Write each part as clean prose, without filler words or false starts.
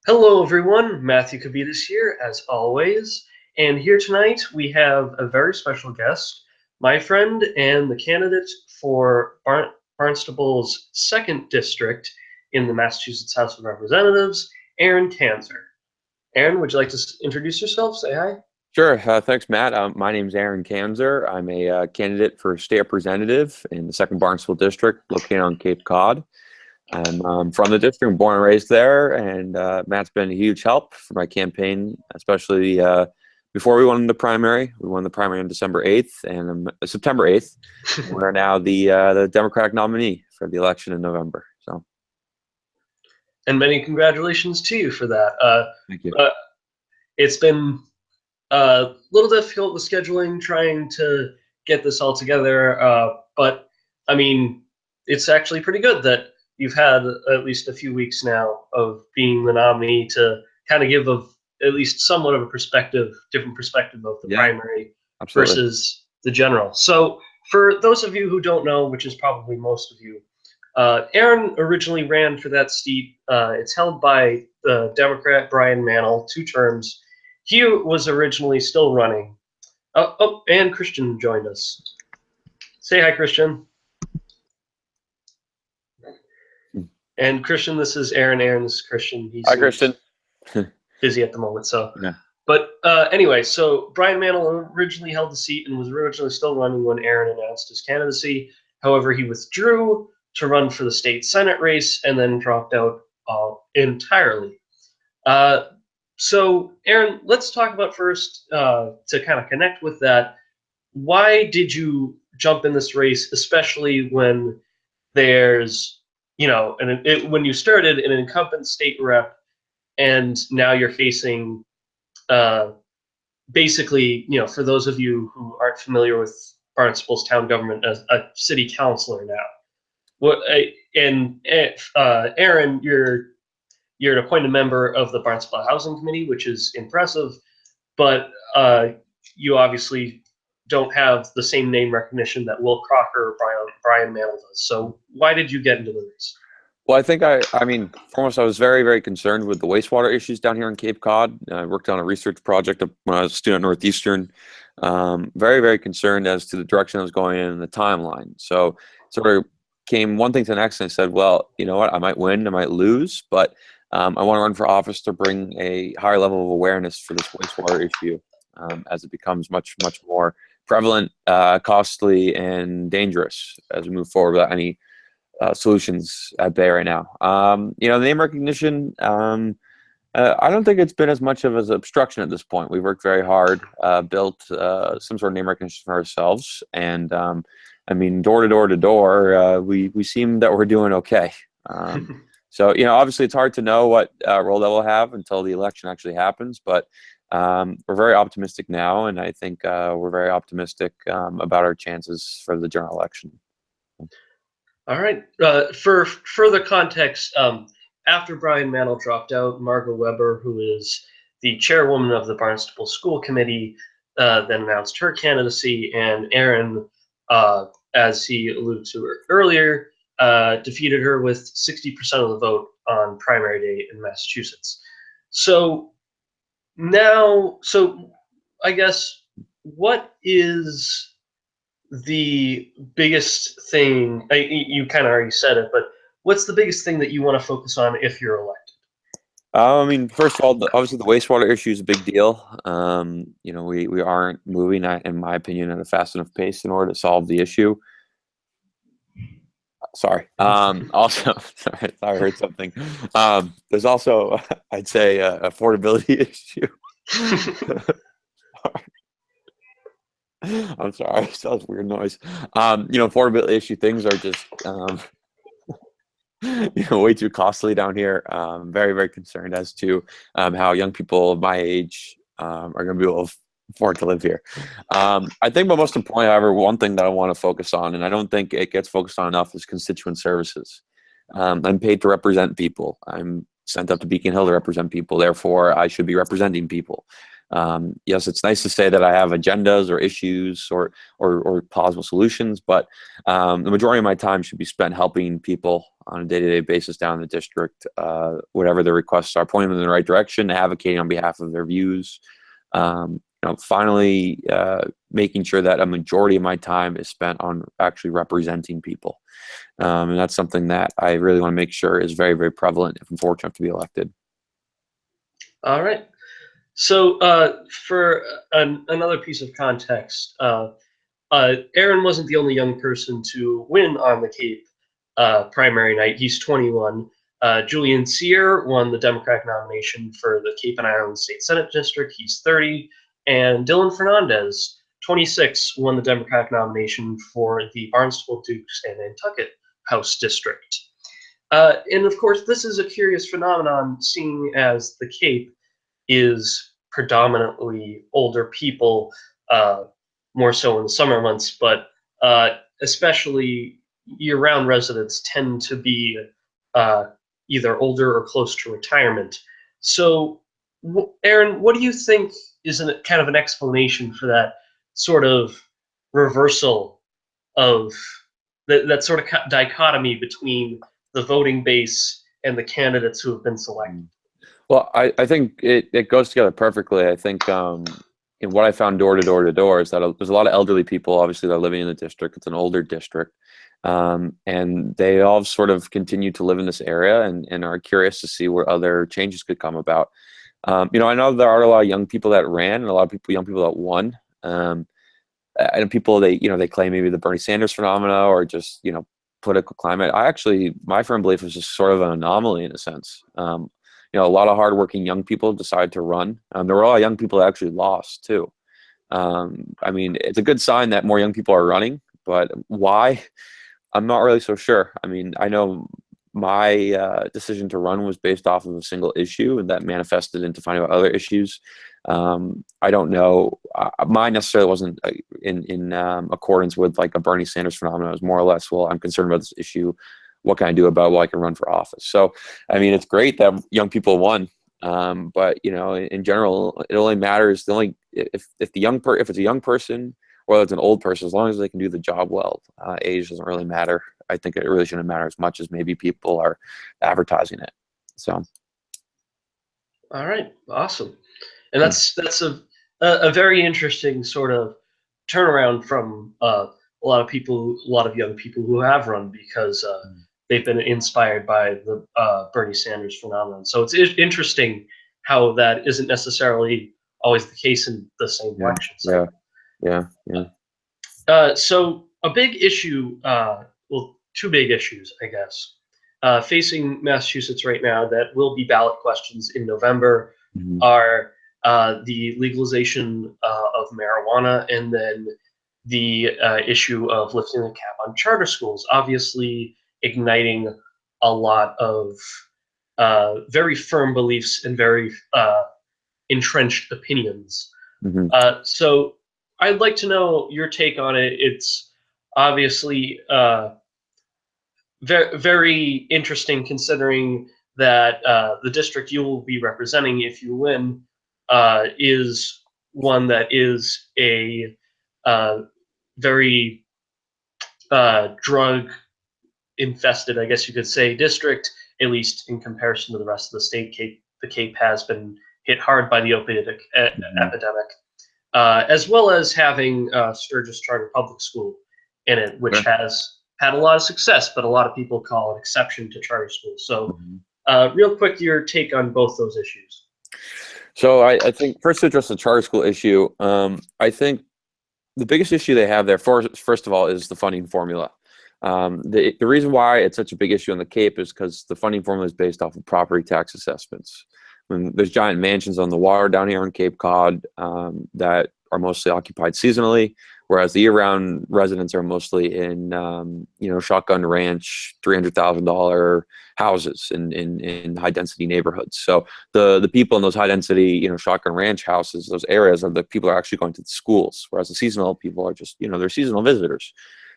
Hello, everyone. Matthew Kavitas here, as always. And here tonight we have a very special guest, my friend and the candidate for Barnstable's 2nd District in the Massachusetts House of Representatives, Aaron Kanzer. Aaron, would you like to introduce yourself? Say hi. Sure. Thanks, Matt. My name's Aaron Kanzer. I'm a candidate for state representative in the 2nd Barnstable District, located on Cape Cod. I'm from the district, born and raised there, and Matt's been a huge help for my campaign, especially before we won the primary. We won the primary on December 8th and September 8th. We're now the Democratic nominee for the election in November. So, And many congratulations to you for that. thank you. Uh, it's been a little difficult with scheduling, trying to get this all together. But I mean, it's actually pretty good that you've had at least a few weeks now of being the nominee to kind of give at least somewhat of a different perspective of the Yeah, primary absolutely. versus the general. So for those of you who don't know, which is probably most of you, Aaron originally ran for that seat. It's held by the Democrat Brian Mannell, 2 terms. He was originally still running. And Christian joined us. Say hi, Christian. And Christian, this is Aaron. Aaron, this is Christian. He Hi, Christian. seems busy at the moment. So, Yeah. but anyway, so Brian Mannell originally held the seat and was originally still running when Aaron announced his candidacy. However, he withdrew to run for the state Senate race and then dropped out entirely. Uh, so, Aaron, let's talk about first to kind of connect with that. Why did you jump in this race, especially when there's, when you started an incumbent state rep and now you're facing uh, basically, for those of you who aren't familiar with Barnstable's town government, as a city councilor now. What and Aaron, you're an appointed member of the Barnstable Housing Committee, which is impressive, but you obviously don't have the same name recognition that Will Crocker or Brian Mannell does. So why did you get into the race? Well, I mean, foremost, I was very, very concerned with the wastewater issues down here in Cape Cod. I worked on a research project when I was a student at Northeastern. Very, very concerned as to the direction I was going in and the timeline. So, sort of came one thing to the next, and I said, well, you know what? I might win, I might lose, but I want to run for office to bring a higher level of awareness for this wastewater issue as it becomes much, much more prevalent, costly, and dangerous as we move forward without any solutions at bay right now. The name recognition, I don't think it's been as much of an obstruction at this point. We've worked very hard, built some sort of name recognition for ourselves, and I mean, door to door to door, we seem that we're doing okay. So, obviously it's hard to know what role that will have until the election actually happens, but we're very optimistic now, and I think we're very optimistic about our chances for the general election. All right. For further context, after Brian Mannell dropped out, Margot Weber, who is the chairwoman of the Barnstable School Committee, then announced her candidacy, and Aaron, as he alluded to earlier, defeated her with 60% of the vote on primary day in Massachusetts. So so I guess what is the biggest thing? You kind of already said it, but what's the biggest thing that you want to focus on if you're elected? I mean, first of all, obviously the wastewater issue is a big deal. We aren't moving, in my opinion, at a fast enough pace in order to solve the issue. Sorry. Also, sorry, I heard something. There's also, I'd say, affordability issue. I'm sorry, that was weird noise. Affordability issue things are just way too costly down here. Very, very concerned as to how young people of my age are going to be able to afford to live here. I think, but most importantly, however, one thing that I want to focus on, and I don't think it gets focused on enough, is constituent services. I'm paid to represent people. I'm sent up to Beacon Hill to represent people. Therefore, I should be representing people. Yes, it's nice to say that I have agendas or issues or possible solutions, but the majority of my time should be spent helping people on a day-to-day basis down in the district, whatever their requests are, pointing them in the right direction, advocating on behalf of their views. Finally, making sure that a majority of my time is spent on actually representing people. And that's something that I really want to make sure is very, very prevalent if I'm fortunate enough to be elected. All right. So, for another piece of context, Aaron wasn't the only young person to win on the Cape primary night. He's 21. Julian Sear won the Democratic nomination for the Cape and Islands State Senate District. He's 30. And Dylan Fernandez, 26, won the Democratic nomination for the Barnstable, Dukes, and Nantucket House District. And of course, this is a curious phenomenon, seeing as the Cape is predominantly older people, more so in the summer months, but especially year-round residents tend to be either older or close to retirement. So, Aaron, what do you think is kind of an explanation for that sort of reversal of that sort of dichotomy between the voting base and the candidates who have been selected? Well, I think it goes together perfectly. I think in what I found door to door to door is that there's a lot of elderly people, obviously, that are living in the district. It's an older district. And they all sort of continue to live in this area and are curious to see where other changes could come about. I know there are a lot of young people that ran and a lot of young people that won. And people, they claim maybe the Bernie Sanders phenomena or just, political climate. My firm belief is just sort of an anomaly in a sense. A lot of hardworking young people decide to run. There were a lot of young people that actually lost too. It's a good sign that more young people are running, but why? I'm not really so sure. I know my decision to run was based off of a single issue, and that manifested into finding out other issues. I don't know. Mine necessarily wasn't in accordance with like a Bernie Sanders phenomenon. It was more or less, well, I'm concerned about this issue. What can I do about it? Well, I can run for office. So, it's great that young people won. But in general, it only matters if it's a young person or whether it's an old person, as long as they can do the job well. Age doesn't really matter. I think it really shouldn't matter as much as maybe people are advertising it. So. All right, awesome, and that's a very interesting sort of turnaround from a lot of young people who have run because they've been inspired by the Bernie Sanders phenomenon. So it's interesting how that isn't necessarily always the case in the same election cycle. Yeah. So a big issue, two big issues, I guess, facing Massachusetts right now that will be ballot questions in November are the legalization of marijuana and then the issue of lifting the cap on charter schools, obviously igniting a lot of very firm beliefs and very entrenched opinions. So I'd like to know your take on it. It's obviously very, very interesting considering that the district you will be representing if you win is one that is a very drug infested, I guess you could say, district, at least in comparison to the rest of the state. The Cape has been hit hard by the opiate epidemic, as well as having Sturgis Charter Public School in it, which has had a lot of success, but a lot of people call it exception to charter schools. So real quick, your take on both those issues. So I think first to address the charter school issue, I think the biggest issue they have there, first of all, is the funding formula. The reason why it's such a big issue on the Cape is because the funding formula is based off of property tax assessments. There's giant mansions on the water down here in Cape Cod that are mostly occupied seasonally, whereas the year-round residents are mostly in, shotgun ranch, $300,000 houses in high-density neighborhoods. So the people in those high-density, shotgun ranch houses, those areas, are the people are actually going to the schools, whereas the seasonal people are just, they're seasonal visitors.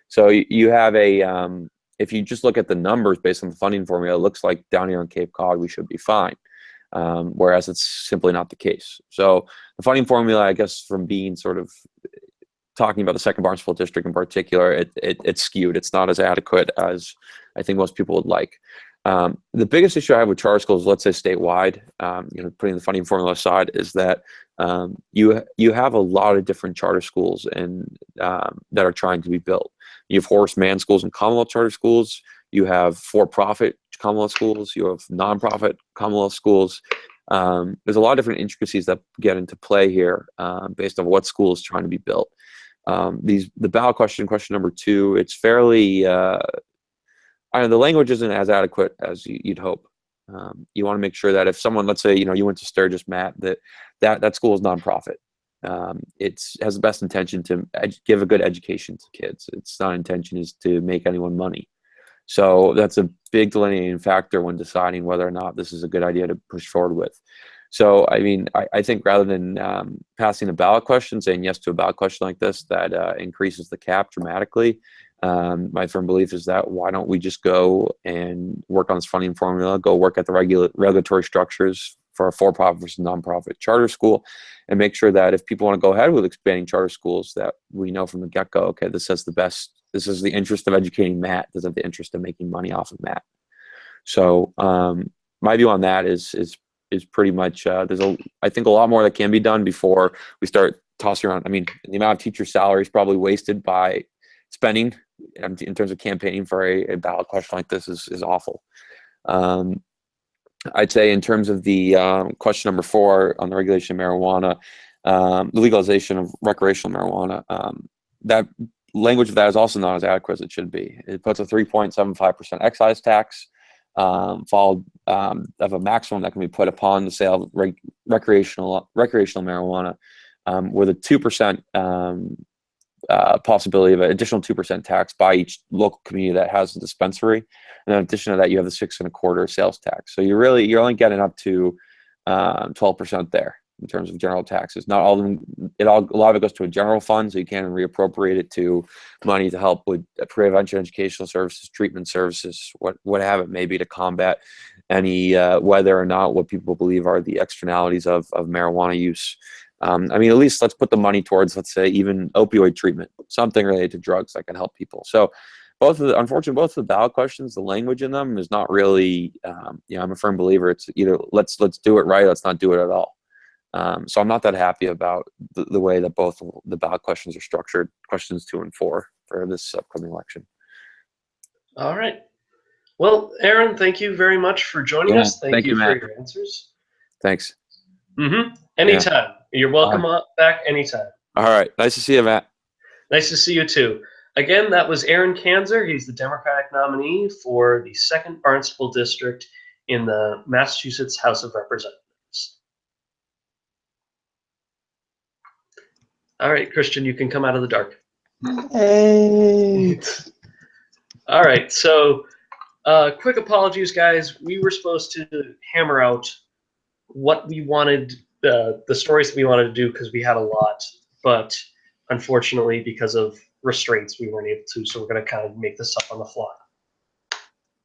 So you have if you just look at the numbers based on the funding formula, it looks like down here in Cape Cod we should be fine. whereas it's simply not the case. So the funding formula, I guess, from being sort of talking about the second Barnstable district in particular, it's skewed. It's not as adequate as I think most people would like. The biggest issue I have with charter schools, let's say statewide, putting the funding formula aside, is that you have a lot of different charter schools and that are trying to be built. You have Horace Mann schools and Commonwealth charter schools. You have for-profit Commonwealth schools. You have nonprofit Commonwealth schools. There's a lot of different intricacies that get into play here based on what school is trying to be built. The ballot question number 2, it's fairly the language isn't as adequate as you'd hope. You want to make sure that if someone, let's say, you went to Sturgis, Matt, that school is nonprofit. It has the best intention to give a good education to kids. Its not intention is to make anyone money. So that's a big delineating factor when deciding whether or not this is a good idea to push forward with. So, I mean, I think rather than passing a ballot question, saying yes to a ballot question like this that increases the cap dramatically, my firm belief is that why don't we just go and work on this funding formula, go work at the regulatory structures for a for-profit versus nonprofit charter school, and make sure that if people want to go ahead with expanding charter schools, that we know from the get-go, okay, this is the interest of educating Matt, this is the interest of making money off of Matt. So my view on that is pretty much I think a lot more that can be done before we start tossing around. I mean, the amount of teacher salaries probably wasted by spending in terms of campaigning for a ballot question like this is awful. I'd say in terms of the question number 4 on the regulation of marijuana, the legalization of recreational marijuana, that language of that is also not as adequate as it should be. It puts a 3.75% excise tax, followed of a maximum that can be put upon the sale of recreational marijuana, with a 2% possibility of an additional 2% tax by each local community that has a dispensary. And in addition to that, you have the 6.25% sales tax. So you're only getting up to 12% there in terms of general taxes. Not all of them. A lot of it goes to a general fund, so you can't reappropriate it to money to help with prevention, educational services, treatment services, what have it may be, to combat any whether or not what people believe are the externalities of marijuana use. I mean, at least let's put the money towards, let's say, even opioid treatment, something related to drugs that can help people. So unfortunately, both of the ballot questions, the language in them is not really, I'm a firm believer. It's either let's do it right, let's not do it at all. So I'm not that happy about the way that both the ballot questions are structured, questions 2 and 4 for this upcoming election. All right. Well, Aaron, thank you very much for joining us. Thank you for Matt. your answers. Thanks. Anytime. You're welcome back anytime. All right. Nice to see you, Matt. Nice to see you too. Again, that was Aaron Kanzer. He's the Democratic nominee for the 2nd Barnstable District in the Massachusetts House of Representatives. All right, Christian, you can come out of the dark. Hey. All right, so quick apologies, guys. We were supposed to hammer out what we wanted, the stories that we wanted to do, because we had a lot, but unfortunately, because of restraints, we weren't able to, so we're going to kind of make this up on the fly.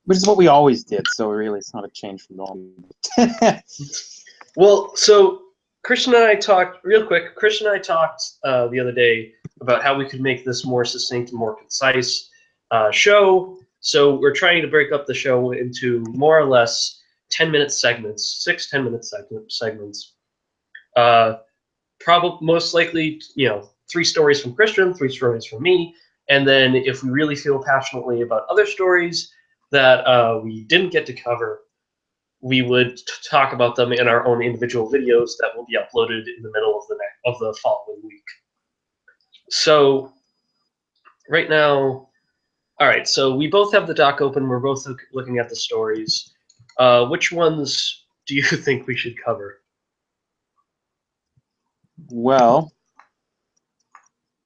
Which is what we always did, so really it's not a change from normal. Well, so Christian and I talked, real quick, Christian and I talked the other day about how we could make this more succinct and more concise show. So we're trying to break up the show into more or less 10-minute segments, 6 10-minute segments. Probably most likely, 3 stories from Christian, 3 stories from me, and then if we really feel passionately about other stories that we didn't get to cover, we would talk about them in our own individual videos that will be uploaded in the middle of the following week. So right now, all right, so we both have the doc open. We're both looking at the stories. Which ones do you think we should cover? Well,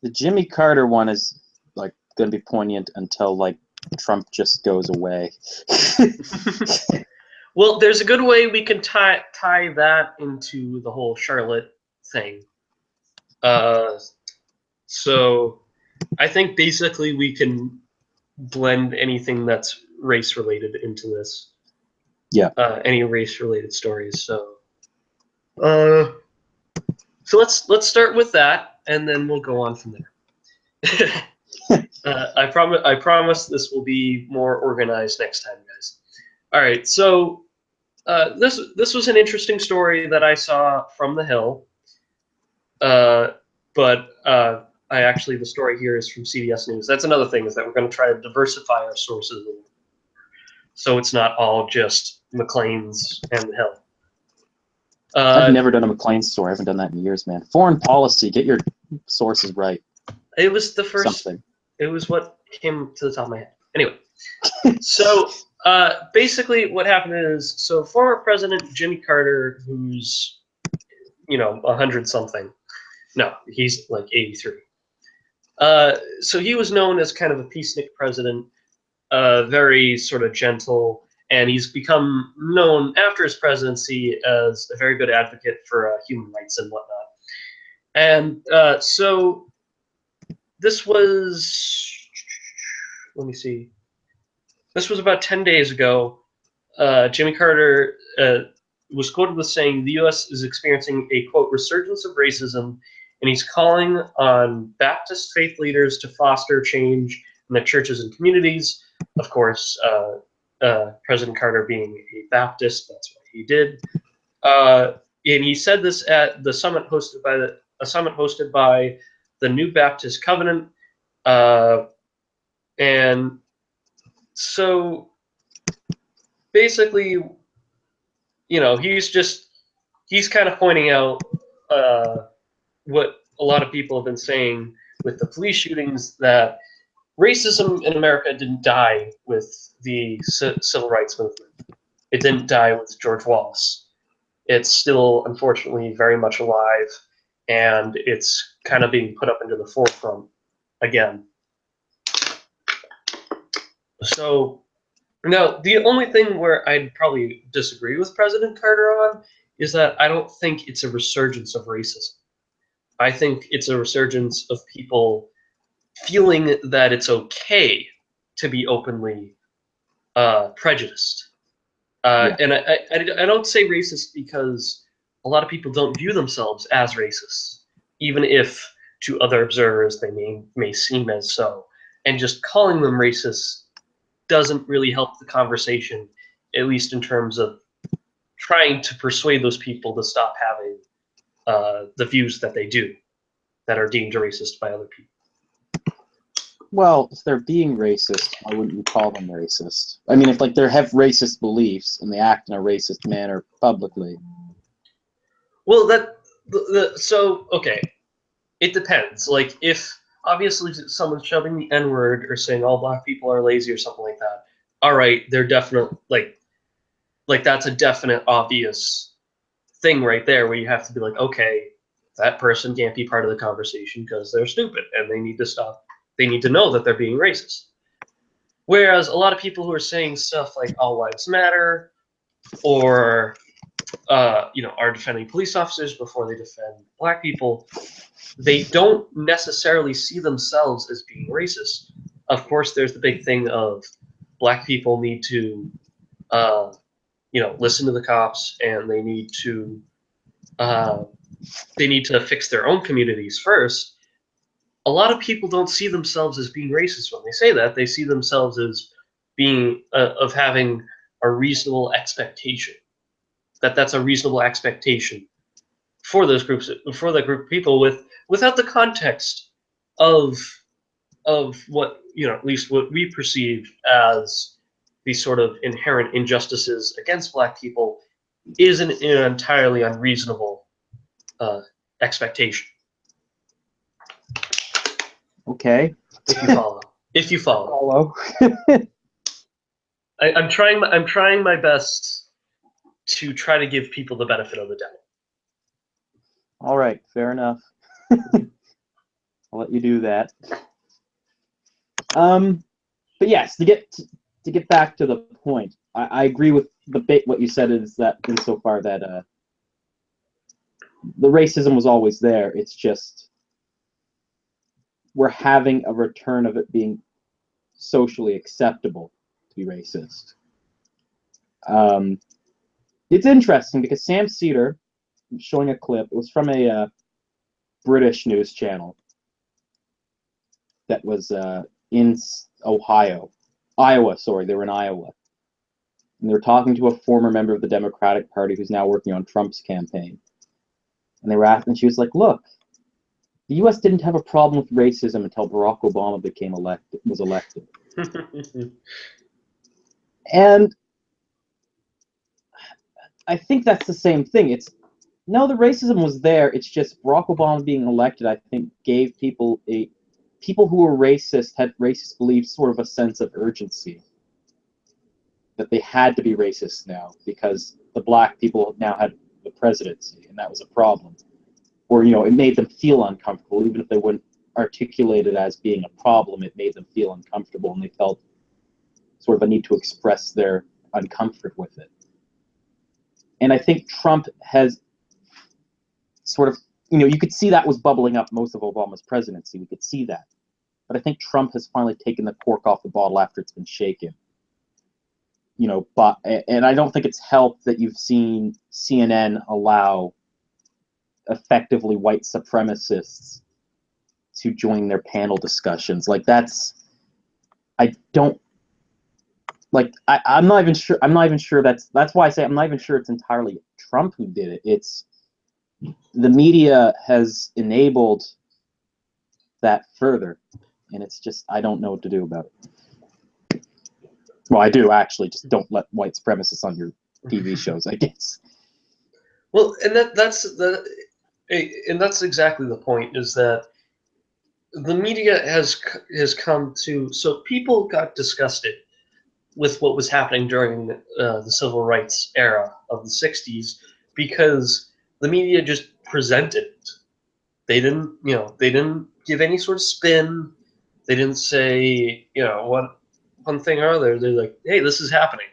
the Jimmy Carter one is like going to be poignant until like Trump just goes away. Well, there's a good way we can tie that into the whole Charlotte thing. So I think basically we can blend anything that's race related into this. any race-related stories. So, so let's start with that, and then we'll go on from there. I promise this will be more organized next time, guys. All right, so this was an interesting story that I saw from the Hill, but the story here is from CBS News. That's another thing, is that we're going to try to diversify our sources, so it's not all just McLean's and the Hill. I've never done a McLean story. I haven't done that in years, man. Foreign policy, get your sources right. It was the first. Something. It was what came to the top of my head. Anyway, so basically what happened is, so former President Jimmy Carter, who's 100 something. No, he's like 83. So he was known as kind of a peacenik president, very sort of gentle, and he's become known after his presidency as a very good advocate for human rights and whatnot. And so this was, let me see, this was about 10 days ago. Jimmy Carter was quoted with saying the U.S. is experiencing a, quote, resurgence of racism, and he's calling on Baptist faith leaders to foster change in their churches and communities. Of course, President Carter being a Baptist, that's what he did. And he said this at the summit hosted by the New Baptist Covenant. And so basically, he's kind of pointing out what a lot of people have been saying with the police shootings, that racism in America didn't die with the civil rights movement. It didn't die with George Wallace. It's still, unfortunately, very much alive, and it's kind of being put up into the forefront again. So, now, the only thing where I'd probably disagree with President Carter on is that I don't think it's a resurgence of racism. I think it's a resurgence of people feeling that it's okay to be openly prejudiced. And I don't say racist because a lot of people don't view themselves as racist, even if to other observers they may seem as so. And just calling them racist doesn't really help the conversation, at least in terms of trying to persuade those people to stop having the views that they do, that are deemed racist by other people. Well, if they're being racist, why wouldn't you call them racist? I mean, if they have racist beliefs and they act in a racist manner publicly. Well, so okay, it depends. Like, if obviously someone's shoving the N-word or saying all black people are lazy or something like that, all right, they're definitely like that's a definite obvious thing right there, where you have to be like, okay, that person can't be part of the conversation because they're stupid and they need to stop. They need to know that they're being racist. Whereas a lot of people who are saying stuff like all lives matter, or are defending police officers before they defend black people, they don't necessarily see themselves as being racist. Of course, there's the big thing of black people need to listen to the cops, and they need to fix their own communities first. A lot of people don't see themselves as being racist when they say that. They see themselves as being of having a reasonable expectation. That's a reasonable expectation for those groups, for that group of people, without the context of what, at least what we perceive as these sort of inherent injustices against black people is an entirely unreasonable expectation. Okay. If you follow. If you follow. I'm trying my best to try to give people the benefit of the doubt. All right, fair enough. I'll let you do that. But yes, to get back to the point, I agree with what you said, is that insofar that the racism was always there. It's just we're having a return of it being socially acceptable to be racist. It's interesting because Sam Cedar, showing a clip, it was from a British news channel that was in Iowa, sorry, they were in Iowa. And they were talking to a former member of the Democratic Party who's now working on Trump's campaign. And they were asking, and she was like, look, the U.S. didn't have a problem with racism until Barack Obama was elected. And I think that's the same thing. No, the racism was there. It's just Barack Obama being elected, I think, gave people who were racist, had racist beliefs, sort of a sense of urgency. That they had to be racist now because the black people now had the presidency, and that was a problem. Or, it made them feel uncomfortable, even if they wouldn't articulate it as being a problem, it made them feel uncomfortable, and they felt sort of a need to express their uncomfort with it. And I think Trump has sort of, you could see that was bubbling up most of Obama's presidency. We could see that. But I think Trump has finally taken the cork off the bottle after it's been shaken. And I don't think it's helped that you've seen CNN allow effectively white supremacists to join their panel discussions. I'm not even sure that's why I say I'm not even sure it's entirely Trump who did it. It's the media has enabled that further, and it's just, I don't know what to do about it. Well, I do actually, just don't let white supremacists on your TV shows, I guess. Well, and that's exactly the point, is that the media has come to, so people got disgusted with what was happening during the civil rights era of the 60s because the media just presented it. They didn't give any sort of spin. They didn't say, what one thing or other. They're like, hey, this is happening.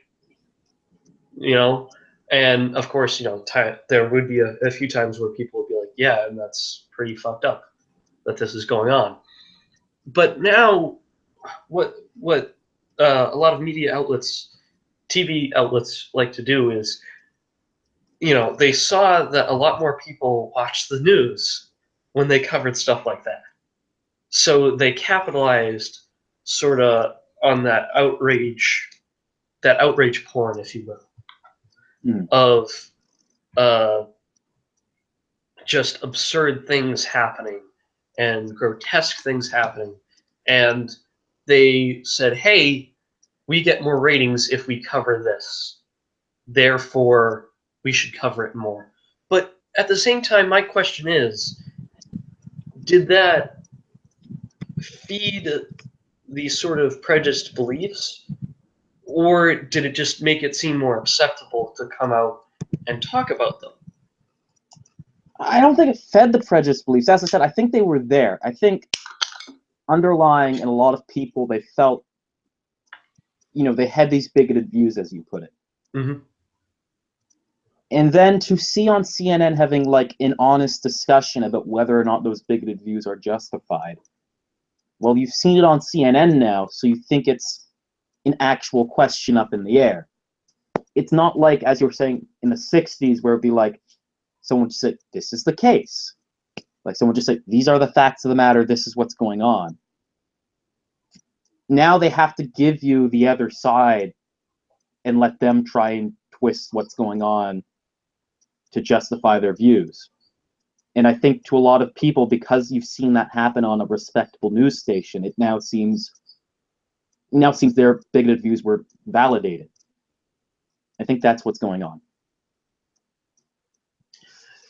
And of course, there would be a few times where people would be like, yeah, and that's pretty fucked up that this is going on. But now, what a lot of media outlets, TV outlets, like to do is, they saw that a lot more people watched the news when they covered stuff like that. So they capitalized sort of on that outrage porn, if you will, of just absurd things happening and grotesque things happening. And they said, hey, we get more ratings if we cover this. Therefore, we should cover it more. But at the same time, my question is, did that feed these sort of prejudiced beliefs, or did it just make it seem more acceptable to come out and talk about them? I don't think it fed the prejudiced beliefs. As I said, I think they were there. I think underlying in a lot of people, they felt, they had these bigoted views, as you put it. Mm-hmm. And then to see on CNN having like an honest discussion about whether or not those bigoted views are justified. Well, you've seen it on CNN now, so you think it's an actual question up in the air. It's not like, as you were saying, in the 60s, where it'd be like, someone just said, this is the case. Like someone just said, these are the facts of the matter, this is what's going on. Now they have to give you the other side and let them try and twist what's going on to justify their views. And I think to a lot of people, because you've seen that happen on a respectable news station, it now seems their bigoted views were validated. I think that's what's going on.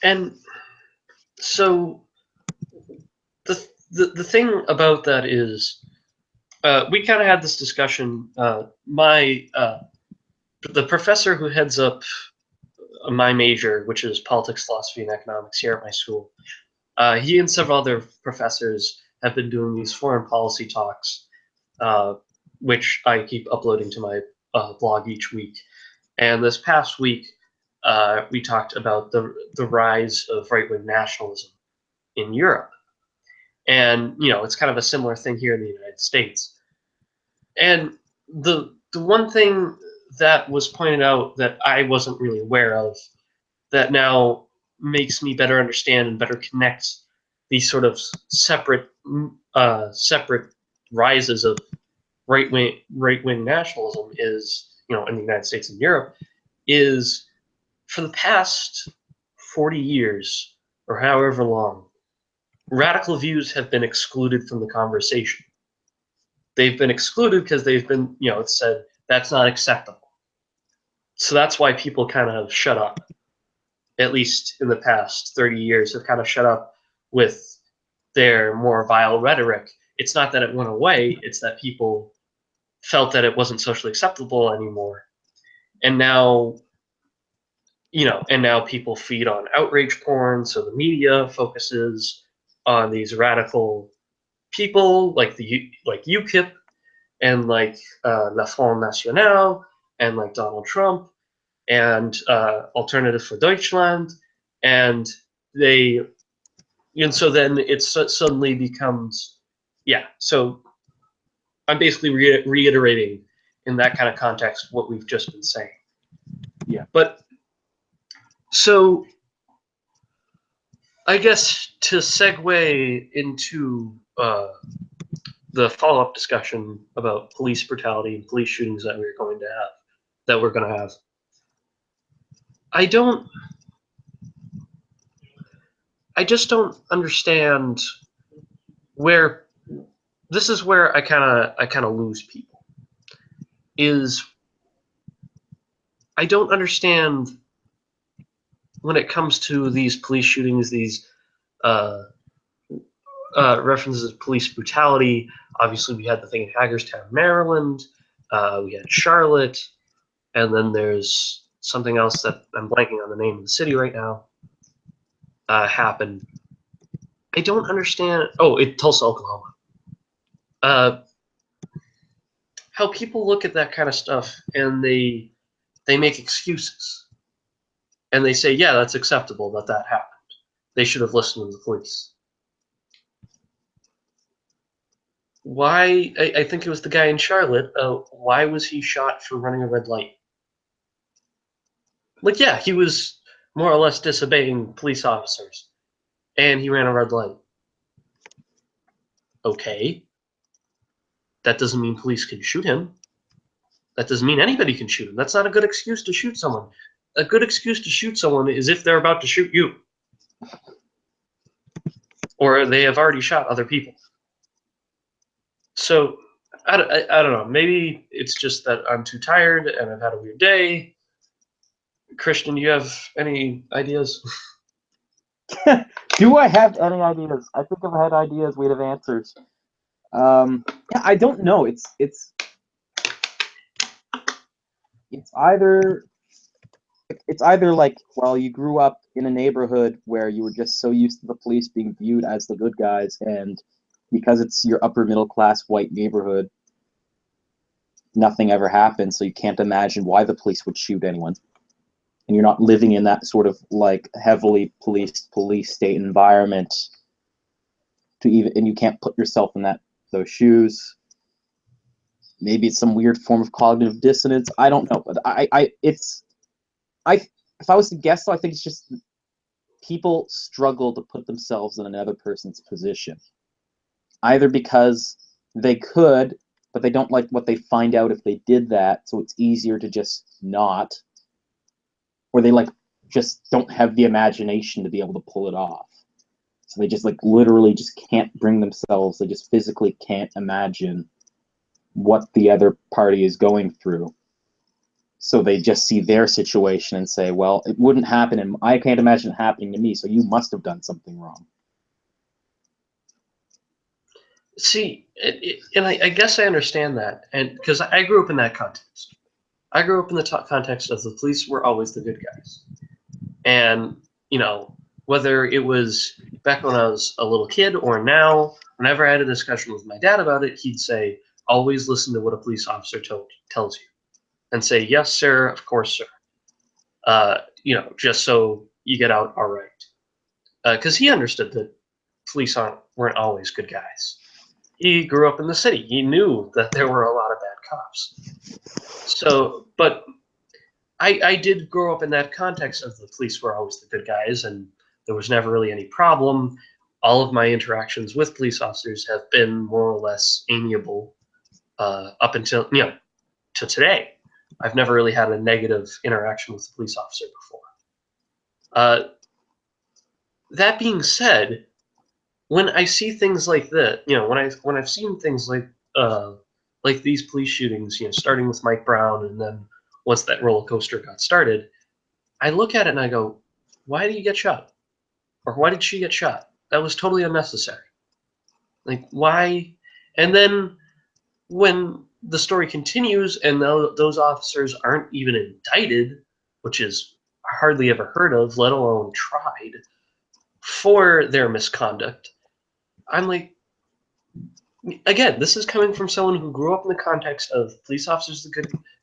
And so the thing about that is, we kind of had this discussion. The professor who heads up my major, which is politics, philosophy, and economics here at my school, he and several other professors have been doing these foreign policy talks, which I keep uploading to my blog each week. And this past week, we talked about the rise of right-wing nationalism in Europe. And, it's kind of a similar thing here in the United States. And the one thing that was pointed out that I wasn't really aware of, that now makes me better understand and better connect these sort of separate rises of right wing nationalism is, in the United States and Europe, is for the past 40 years or however long, radical views have been excluded from the conversation. They've been excluded because they've been, it's said that's not acceptable. So that's why people kind of shut up, at least in the past 30 years, have kind of shut up with their more vile rhetoric. It's not that it went away, it's that people felt that it wasn't socially acceptable anymore. And now, and now people feed on outrage porn, so the media focuses on these radical people like UKIP and like La Front National and like Donald Trump and Alternative for Deutschland, and so then it suddenly becomes, yeah. So I'm basically reiterating in that kind of context what we've just been saying. Yeah. But so I guess to segue into the follow-up discussion about police brutality and police shootings that we're going to have, I just don't understand where this is where I kind of lose people. Is I don't understand when it comes to these police shootings, these references to police brutality. Obviously, we had the thing in Hagerstown, Maryland. We had Charlotte, and then there's something else that I'm blanking on the name of the city right now. Happened. I don't understand. Oh, Tulsa, Oklahoma. How people look at that kind of stuff and they make excuses, and they say, "Yeah, that's acceptable that happened. They should have listened to the police." Why? I think it was the guy in Charlotte. Why was he shot for running a red light? Like, yeah, he was more or less disobeying police officers, and he ran a red light. Okay. That doesn't mean police can shoot him. That doesn't mean anybody can shoot him. That's not a good excuse to shoot someone. A good excuse to shoot someone is if they're about to shoot you, or they have already shot other people. So, I don't know. Maybe it's just that I'm too tired and I've had a weird day. Christian, do you have any ideas? Do I have any ideas? I think if I had ideas, we'd have answers. Yeah, I don't know. It's either like, well, you grew up in a neighborhood where you were just so used to the police being viewed as the good guys, and because it's your upper middle class white neighborhood, nothing ever happened, so you can't imagine why the police would shoot anyone. And you're not living in that sort of like heavily policed police state environment and you can't put yourself in those shoes. Maybe it's some weird form of cognitive dissonance. I don't know, but if I was to guess, though, I think it's just people struggle to put themselves in another person's position, either because they could, but they don't like what they find out if they did that, so it's easier to just not, or they just don't have the imagination to be able to pull it off. So they just literally just can't bring themselves. They just physically can't imagine what the other party is going through. So they just see their situation and say, well, it wouldn't happen, and I can't imagine it happening to me, so you must have done something wrong. See, and I guess I understand that, and because I grew up in that context. I grew up in the context of the police were always the good guys. And, whether it was back when I was a little kid or now, whenever I had a discussion with my dad about it, he'd say, always listen to what a police officer tells you. And say, yes, sir, of course, sir. Just so you get out all right. Because he understood that police weren't always good guys. He grew up in the city. He knew that there were a lot of bad cops. So, but I did grow up in that context of the police were always the good guys, and there was never really any problem. All of my interactions with police officers have been more or less amiable up until to today. I've never really had a negative interaction with a police officer before. That being said, when I see things like that, when I've seen things like these police shootings, starting with Mike Brown, and then once that roller coaster got started, I look at it and I go, why did he get shot? Or why did she get shot? That was totally unnecessary. Like, why? And then when the story continues and those officers aren't even indicted, which is hardly ever heard of, let alone tried, for their misconduct, I'm like, again, this is coming from someone who grew up in the context of police officers, the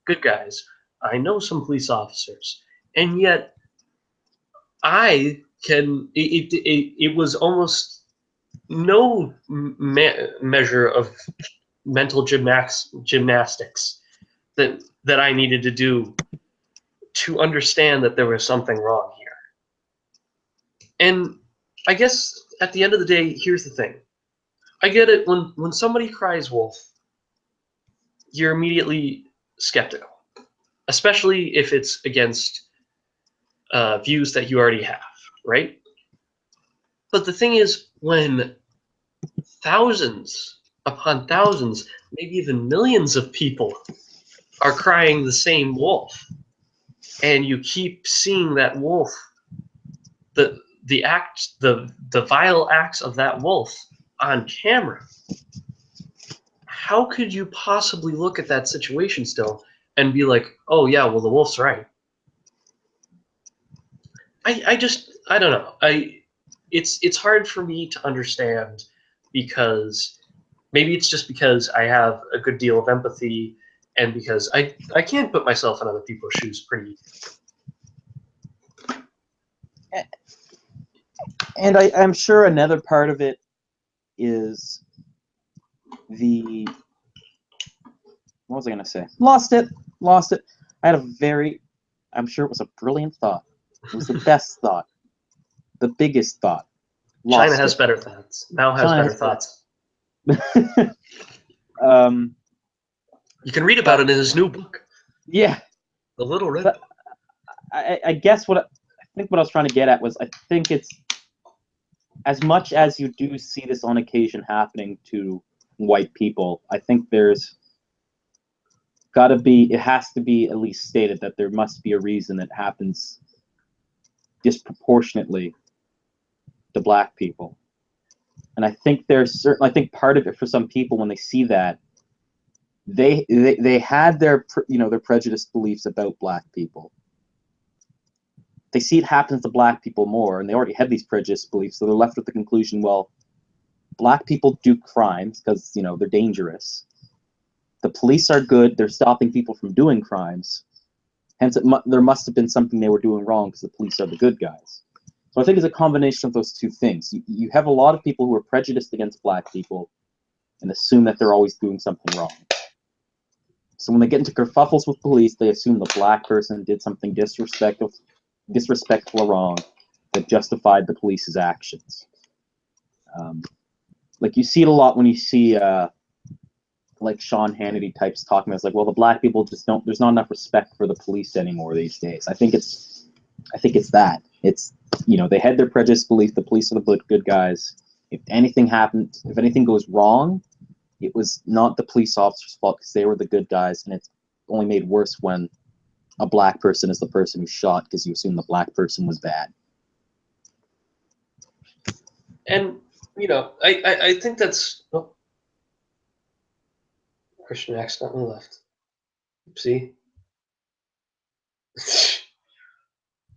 good guys. I know some police officers, and yet I can. It was almost no measure of mental gymnastics that I needed to do to understand that there was something wrong here. And I guess at the end of the day, here's the thing. I get it, when somebody cries wolf, you're immediately skeptical, especially if it's against views that you already have, right? But the thing is, when thousands upon thousands, maybe even millions of people are crying the same wolf, and you keep seeing that wolf, the vile acts of that wolf on camera, how could you possibly look at that situation still and be like, oh yeah, well, the wolf's right? I don't know. It's hard for me to understand, because maybe it's just because I have a good deal of empathy, and because I can put myself in other people's shoes pretty. And I'm sure another part of it is what was I going to say? Lost it. I had I'm sure it was a brilliant thought. It was the best thought. The biggest thought. China has better thoughts. Now has better thoughts. You can read about it in his new book. Yeah. The Little Red Book. I guess what I was trying to get at was, I think it's, as much as you do see this on occasion happening to white people, I think there's it has to be at least stated that there must be a reason it happens disproportionately to black people. And I think I think part of it for some people, when they see that, they had their their prejudiced beliefs about black people. They see it happens to black people more, and they already had these prejudiced beliefs, so they're left with the conclusion, well, black people do crimes because they're dangerous. The police are good; they're stopping people from doing crimes. Hence, there must have been something they were doing wrong because the police are the good guys. So I think it's a combination of those two things. You have a lot of people who are prejudiced against black people and assume that they're always doing something wrong. So when they get into kerfuffles with police, they assume the black person did something disrespectful or wrong that justified the police's actions. Like, you see it a lot when you see like Sean Hannity types talking about, it's like, well, the black people just don't, there's not enough respect for the police anymore these days. I think it's that. It's, they had their prejudiced belief, the police are the good guys. If anything happens, if anything goes wrong, it was not the police officer's fault because they were the good guys, and it's only made worse when a black person is the person who shot because you assume the black person was bad. And, I think that's... Oh. Christian accidentally left. See?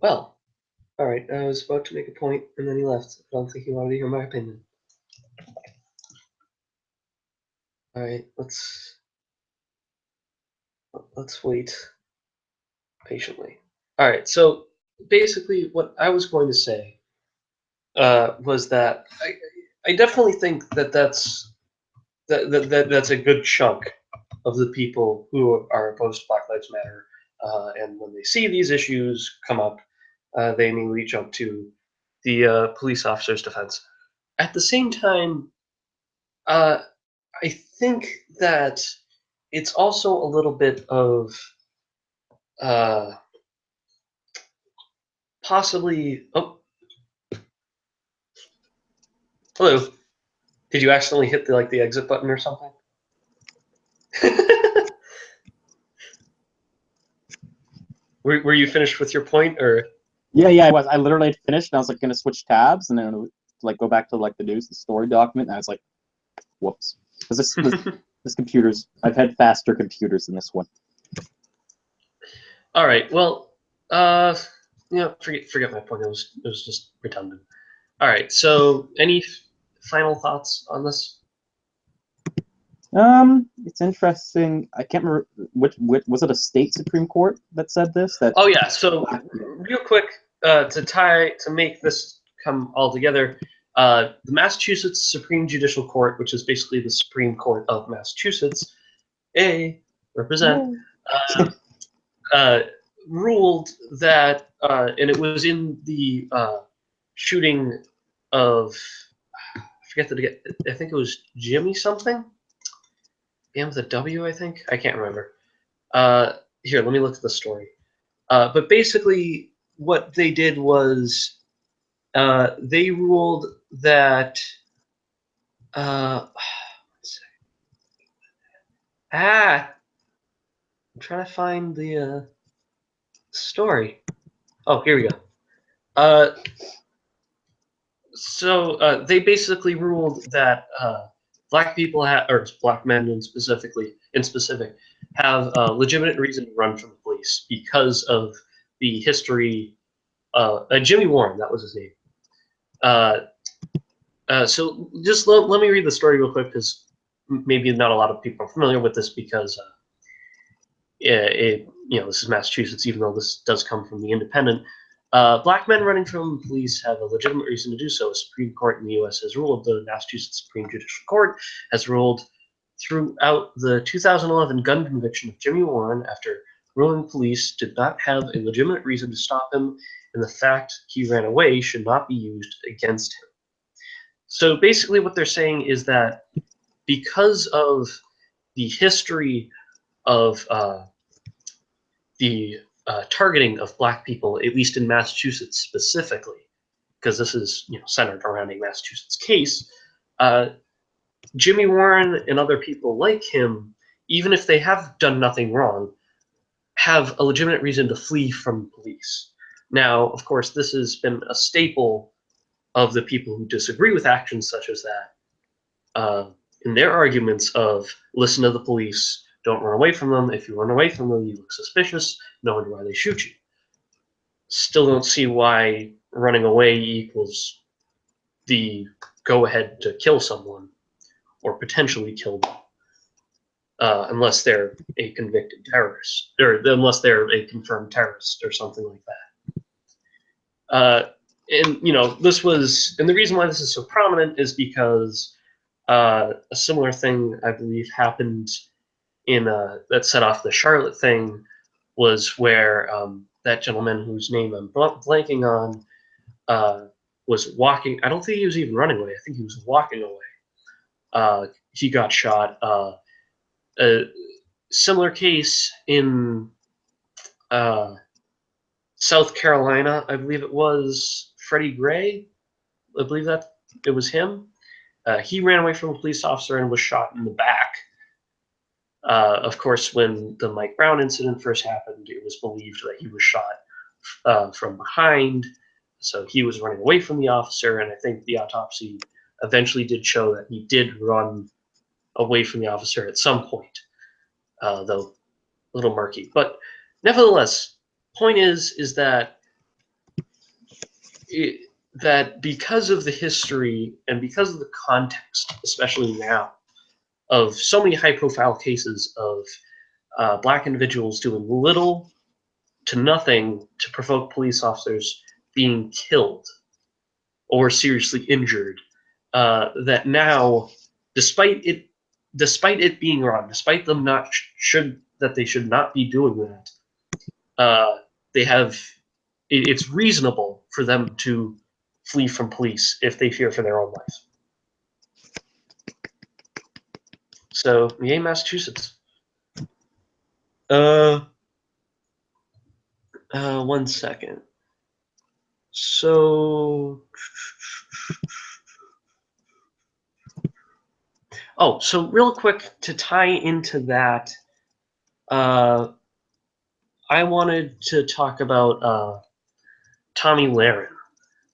Well, all right. I was about to make a point, and then he left. I don't think he wanted to hear my opinion. All right, let's wait patiently. All right. So basically, what I was going to say was that I definitely think that's a good chunk of the people who are opposed to Black Lives Matter, and when they see these issues come up, they immediately jump to the police officer's defense. At the same time, I think that it's also a little bit of possibly. Oh, hello. Did you accidentally hit the exit button or something? Were you finished with your point, or? Yeah, I was. I literally finished, and I was like going to switch tabs, and then like go back to like the news, the story document, and I was like, whoops, because this computer's. I've had faster computers than this one. All right. Well, forget my point. It was just redundant. All right. So, any final thoughts on this? It's interesting. I can't remember which was it a state Supreme Court that said this? That Oh yeah. So, real quick, to make this come all together, the Massachusetts Supreme Judicial Court, which is basically the Supreme Court of Massachusetts, represent, ruled that, and it was in the shooting of, I forget I think it was Jimmy something. Began with a W, I think. I can't remember. Here, let me look at the story. But basically, what they did was they ruled that. I'm trying to find the story. Oh, here we go. So they basically ruled that black people or black men in specific, have a legitimate reason to run from the police because of the history. Jimmy Warren, that was his name. So just let me read the story real quick, because maybe not a lot of people are familiar with this, because this is Massachusetts, even though this does come from the Independent. Black men running from police have a legitimate reason to do so. A Supreme Court in the U.S. has ruled. The Massachusetts Supreme Judicial Court has ruled throughout the 2011 gun conviction of Jimmy Warren after ruling police did not have a legitimate reason to stop him, and the fact he ran away should not be used against him. So basically what they're saying is that because of the history of the targeting of black people, at least in Massachusetts specifically, because this is centered around a Massachusetts case, Jimmy Warren and other people like him, even if they have done nothing wrong, have a legitimate reason to flee from police. Now, of course, this has been a staple of the people who disagree with actions such as that, in their arguments of listen to the police, don't run away from them. If you run away from them, you look suspicious. No wonder why they shoot you. Still don't see why running away equals the go-ahead to kill someone or potentially kill them, unless they're a convicted terrorist, or unless they're a confirmed terrorist or something like that. And this was, and the reason why this is so prominent is because a similar thing, I believe, happened in that set off the Charlotte thing, was where that gentleman whose name I'm blanking on was walking. I don't think he was even running away. I think he was walking away. He got shot. A similar case in South Carolina, I believe it was Freddie Gray. I believe that it was him. He ran away from a police officer and was shot in the back. Of course, when the Mike Brown incident first happened, it was believed that he was shot from behind. So he was running away from the officer, and I think the autopsy eventually did show that he did run away from the officer at some point, though a little murky. But nevertheless, point is that that because of the history and because of the context, especially now, of so many high-profile cases of black individuals doing little to nothing to provoke police officers being killed or seriously injured, that now, despite it despite it being wrong, despite them not that they should not be doing that, they have. It's reasonable for them to flee from police if they fear for their own life. So, yay, Massachusetts. 1 second. So, so real quick to tie into that, I wanted to talk about Tommy Lahren.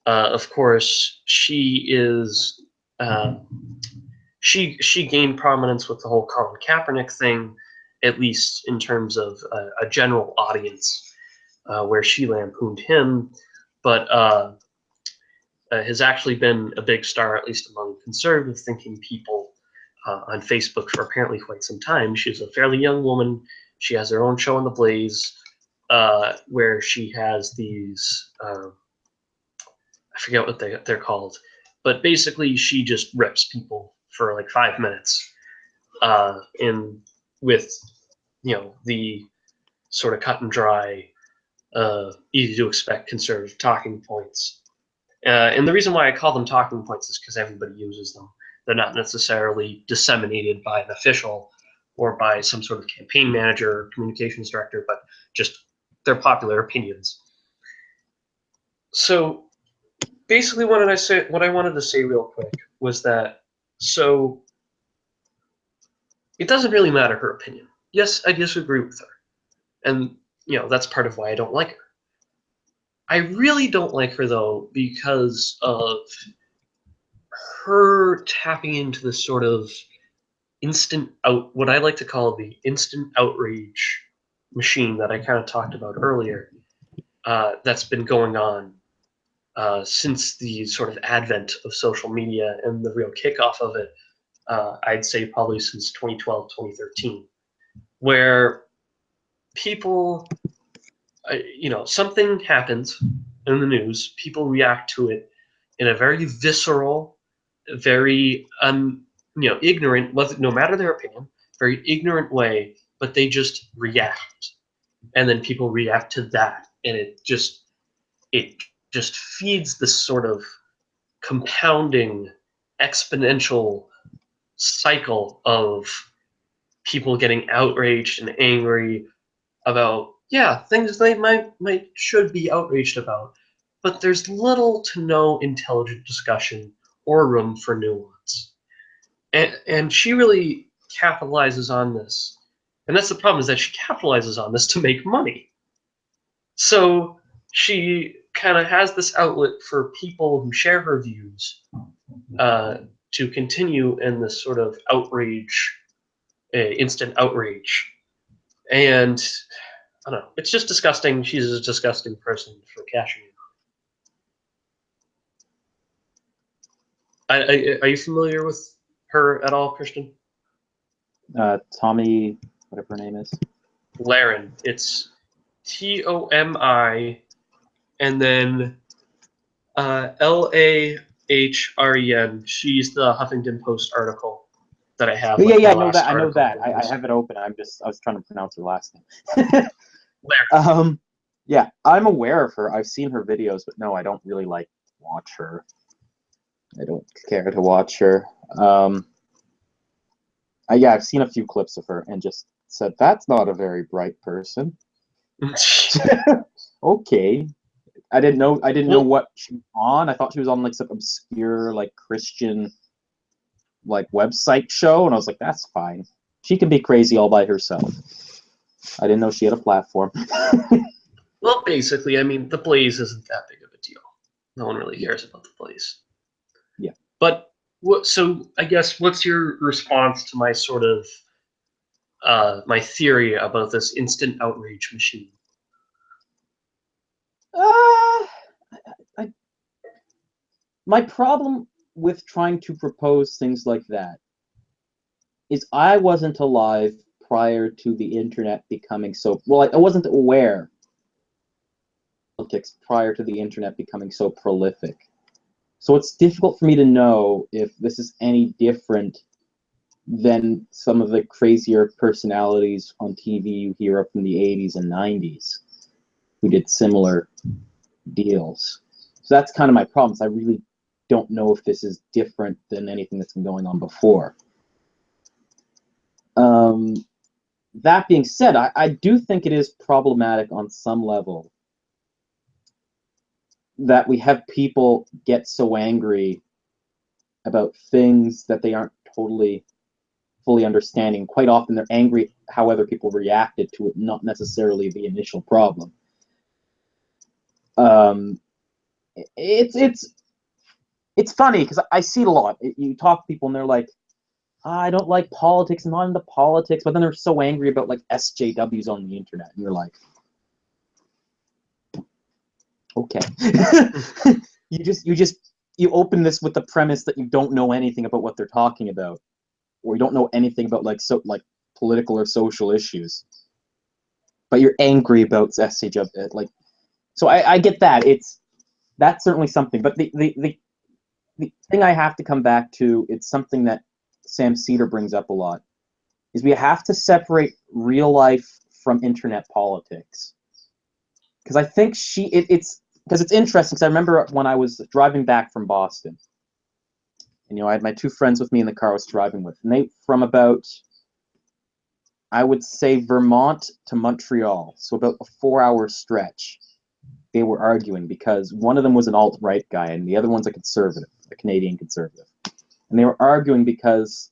Of course, she is she gained prominence with the whole Colin Kaepernick thing, at least in terms of a general audience, where she lampooned him, but has actually been a big star, at least among conservative thinking people on Facebook for apparently quite some time. She's a fairly young woman. She has her own show on The Blaze, where she has these, I forget what they're called, but basically she just rips people for like 5 minutes, with the sort of cut and dry, easy to expect conservative talking points. And the reason why I call them talking points is because everybody uses them. They're not necessarily disseminated by an official or by some sort of campaign manager or communications director, but just they're popular opinions. So basically what I wanted to say real quick was that, so it doesn't really matter her opinion. Yes, I disagree with her. And, that's part of why I don't like her. I really don't like her, though, because of her tapping into this sort of what I like to call the instant outrage machine that I kind of talked about earlier, that's been going on since the sort of advent of social media and the real kickoff of it, I'd say probably since 2012, 2013, where people, something happens in the news, people react to it in a very visceral, very ignorant, no matter their opinion, very ignorant way, but they just react, and then people react to that, and it just feeds this sort of compounding, exponential cycle of people getting outraged and angry about things they should be outraged about, but there's little to no intelligent discussion or room for nuance. And she really capitalizes on this. And that's the problem, is that she capitalizes on this to make money. So she kind of has this outlet for people who share her views to continue in this sort of outrage, instant outrage. And I don't know, it's just disgusting. She's a disgusting person for cashing in. Are you familiar with her at all, Christian? Tommy, whatever her name is. Lahren. It's Tomi, and then Lahren. She's the Huffington Post article that I have. Yeah, I know that. I know that. I have it open. I was trying to pronounce her last name. Lahren. Yeah, I'm aware of her. I've seen her videos, but no, I don't really watch her. I don't care to watch her. I've seen a few clips of her and just said, that's not a very bright person. Okay. I didn't know what she was on. I thought she was on some obscure Christian website show, and I was like, that's fine. She can be crazy all by herself. I didn't know she had a platform. Well, basically, I mean, the Blaze isn't that big of a deal. No one really cares about the Blaze. Yeah. But so I guess what's your response to my sort of my theory about this instant outrage machine? My problem with trying to propose things like that is I wasn't alive prior to the internet becoming so... Well, I wasn't aware of politics prior to the internet becoming so prolific. So it's difficult for me to know if this is any different than some of the crazier personalities on TV you hear up in the 80s and 90s who did similar deals. So that's kind of my problem. I really don't know if this is different than anything that's been going on before. That being said, I do think it is problematic on some level that we have people get so angry about things that they aren't fully understanding. Quite often they're angry how other people reacted to it, not necessarily the initial problem. It's funny because I see it a lot. You talk to people and they're like, I don't like politics, I'm not into politics, but then they're so angry about like SJWs on the internet, and you're like, okay. you open this with the premise that you don't know anything about what they're talking about, or you don't know anything about like political or social issues, but you're angry about SJW. Like, so I get that. That's certainly something, but the thing I have to come back to, it's something that Sam Cedar brings up a lot, is we have to separate real life from internet politics. Because I think it's interesting, because I remember when I was driving back from Boston, and I had my two friends with me in the car I was driving with, and they, from about, I would say, Vermont to Montreal, so about a 4-hour stretch, they were arguing because one of them was an alt-right guy and the other one's a conservative, a Canadian conservative. And they were arguing because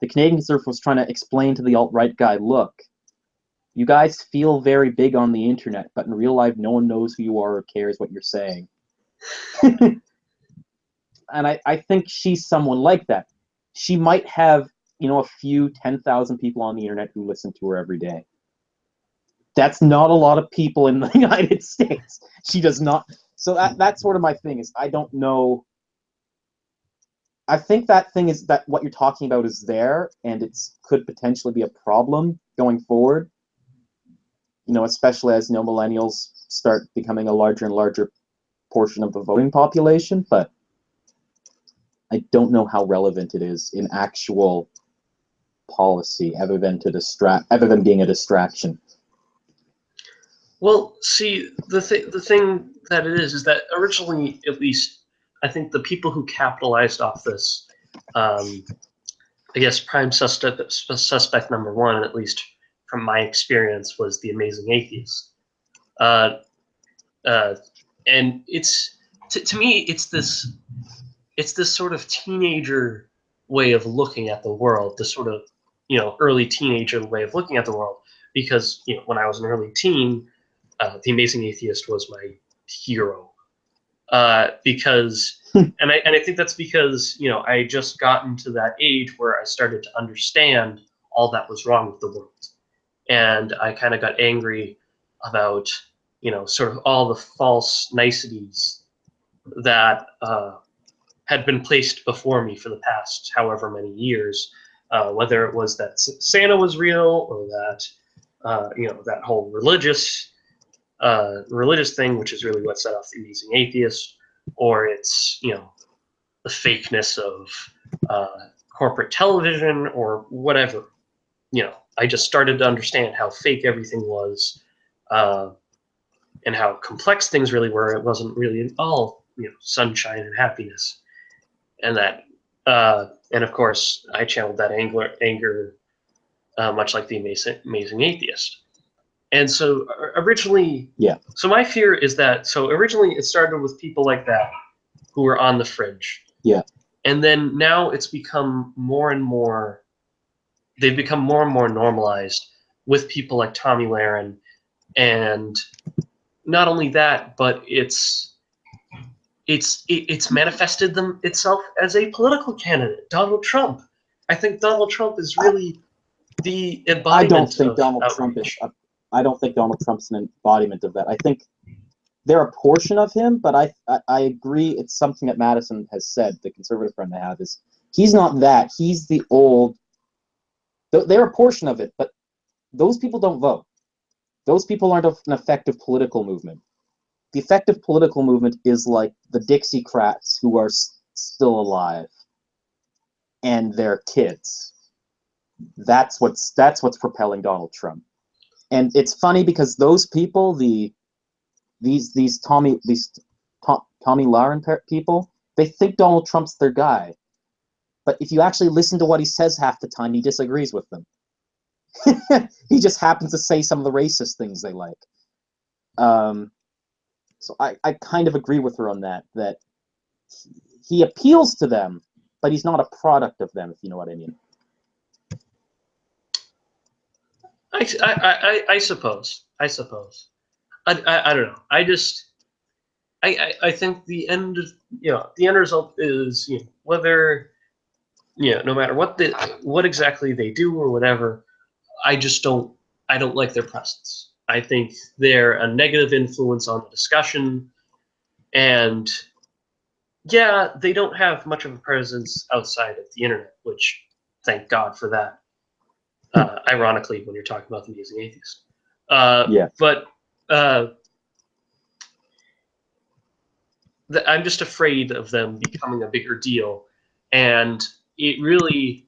the Canadian conservative was trying to explain to the alt-right guy, look, you guys feel very big on the internet, but in real life, no one knows who you are or cares what you're saying. And I think she's someone like that. She might have, a few 10,000 people on the internet who listen to her every day. That's not a lot of people in the United States. She does not. So that's sort of my thing, is I don't know. I think that thing is that what you're talking about is there, and it could potentially be a problem going forward. Especially as millennials start becoming a larger and larger portion of the voting population. But I don't know how relevant it is in actual policy, other than being a distraction. Well, see, the thing that it is that originally, at least, I think the people who capitalized off this, I guess prime suspect number one, at least from my experience, was The Amazing Atheist. And it's, to me, it's this sort of teenager way of looking at the world, this sort of, early teenager way of looking at the world, because, when I was an early teen, The Amazing Atheist was my hero, because, and I think that's because I just gotten to that age where I started to understand all that was wrong with the world, and I kind of got angry about sort of all the false niceties that had been placed before me for the past however many years, whether it was that Santa was real, or that that whole religious thing, which is really what set off The Amazing Atheist, or it's the fakeness of corporate television or whatever. I just started to understand how fake everything was, and how complex things really were. It wasn't really all sunshine and happiness, and that and of course I channeled that anger much like The Amazing Atheist. And so originally, Yeah. So my fear is that, originally it started with people like that who were on the fringe. Yeah. And then now it's become more and more, they've become more and more normalized with people like Tommy Lahren. And not only that, but it's manifested itself as a political candidate, Donald Trump. I think Donald Trump is really the embodiment I don't think of Donald outrage. Trump is. I don't think Donald Trump's an embodiment of that. I think they're a portion of him, but I agree. It's something that Madison has said. The conservative friend I have is he's not that. He's the old. They're a portion of it, but those people don't vote. Those people aren't an effective political movement. The effective political movement is like the Dixiecrats who are still alive, and their kids. That's what's propelling Donald Trump. And it's funny because those people, these Tommy Lauren people, they think Donald Trump's their guy. But if you actually listen to what he says half the time, he disagrees with them. He just happens to say some of the racist things they like. So I kind of agree with her on that he appeals to them, but he's not a product of them, if you know what I mean. I suppose. I don't know. I think the end result is, whether, no matter what exactly they do or whatever, I don't like their presence. I think they're a negative influence on the discussion, and yeah, they don't have much of a presence outside of the internet, which, thank God for that. Ironically, when you're talking about the Amazing Atheist. Yeah. But I'm just afraid of them becoming a bigger deal, and it really,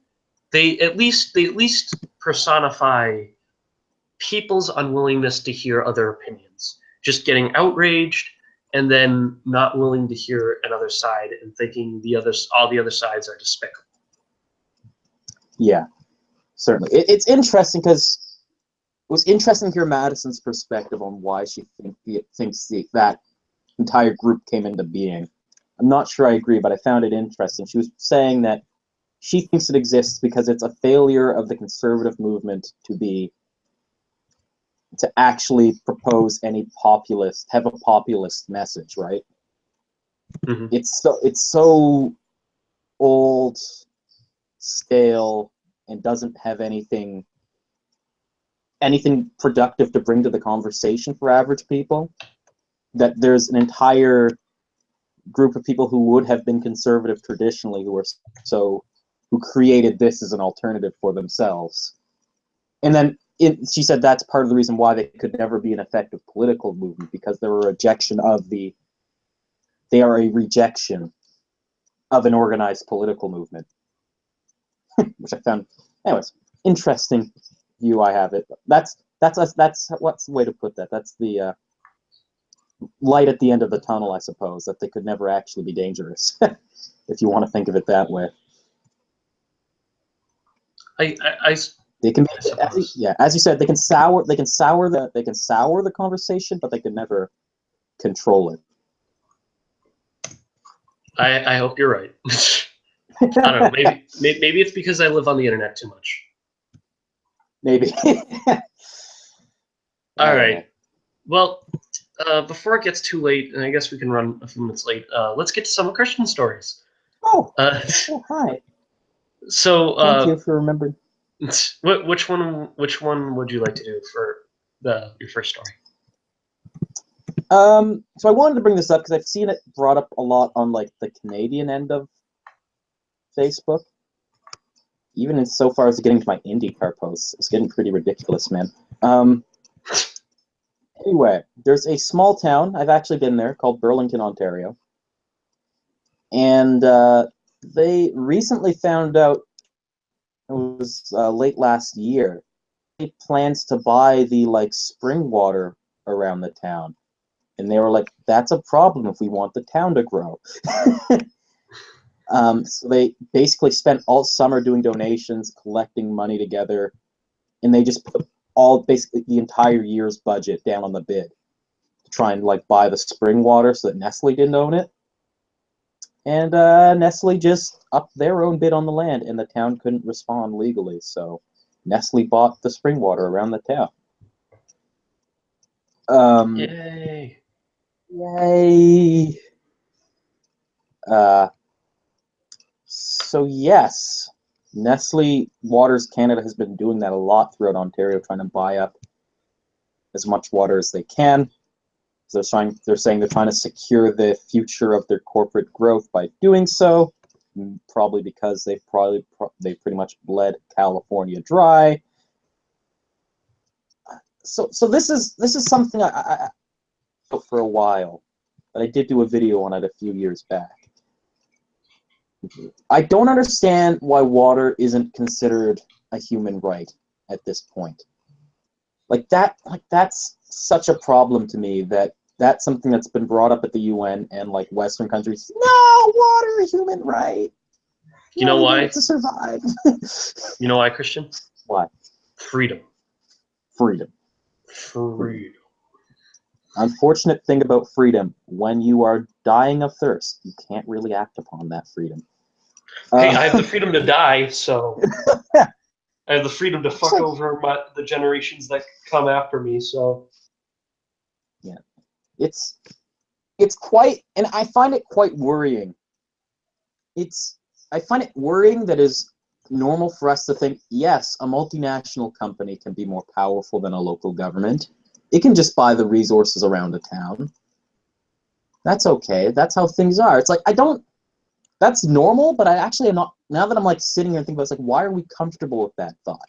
they at least personify people's unwillingness to hear other opinions, just getting outraged and then not willing to hear another side and thinking all the other sides are despicable. Yeah, certainly. It's interesting because it was interesting to hear Madison's perspective on why she thinks that entire group came into being. I'm not sure I agree, but I found it interesting. She was saying that she thinks it exists because it's a failure of the conservative movement to actually propose have a populist message, right? Mm-hmm. It's so old, stale, and doesn't have anything productive to bring to the conversation for average people, that there's an entire group of people who would have been conservative traditionally who created this as an alternative for themselves. And then she said that's part of the reason why they could never be an effective political movement, because they are a rejection of an organized political movement. Which I found, anyways, interesting view I have it. That's what's the way to put that? That's the light at the end of the tunnel, I suppose, that they could never actually be dangerous, if you want to think of it that way. They can be, as you said, they can sour the conversation, but they can never control it. I hope you're right. I don't know. Maybe it's because I live on the internet too much. Maybe. All right. Well, before it gets too late, and I guess we can run a few minutes late, let's get to some Christian stories. Oh, hi. So, thank you for remembering. Which one would you like to do for your first story? So I wanted to bring this up because I've seen it brought up a lot on like the Canadian end of Facebook. Even so far as getting to my IndyCar posts, it's getting pretty ridiculous, man. Anyway, there's a small town, I've actually been there, called Burlington, Ontario. And they recently found out, it was late last year, they plans to buy the spring water around the town. And they were like, that's a problem if we want the town to grow. So they basically spent all summer doing donations, collecting money together, and they just put basically the entire year's budget down on the bid to try and buy the spring water so that Nestle didn't own it. And Nestle just upped their own bid on the land, and the town couldn't respond legally, so Nestle bought the spring water around the town. Yay! Yay! So yes, Nestle Waters Canada has been doing that a lot throughout Ontario, trying to buy up as much water as they can. So they're saying they're trying to secure the future of their corporate growth by doing so, probably because they've pretty much bled California dry. So this is something I for a while, but I did do a video on it a few years back. I don't understand why water isn't considered a human right at this point. That's such a problem to me, that's something that's been brought up at the UN and like Western countries. No, water, human right. You know why? To survive. You know why, Christian? Why? Freedom. Freedom. Freedom. Unfortunate thing about freedom, when you are dying of thirst, you can't really act upon that freedom. Hey, I have the freedom to die, so I have the freedom to fuck over the generations that come after me, so. Yeah. It's quite, and I find it quite worrying. I find it worrying that is normal for us to think, yes, a multinational company can be more powerful than a local government. It can just buy the resources around a town. That's okay. That's how things are. It's like, that's normal, but I actually am not, now that I'm like sitting here and thinking about it, it's like, why are we comfortable with that thought?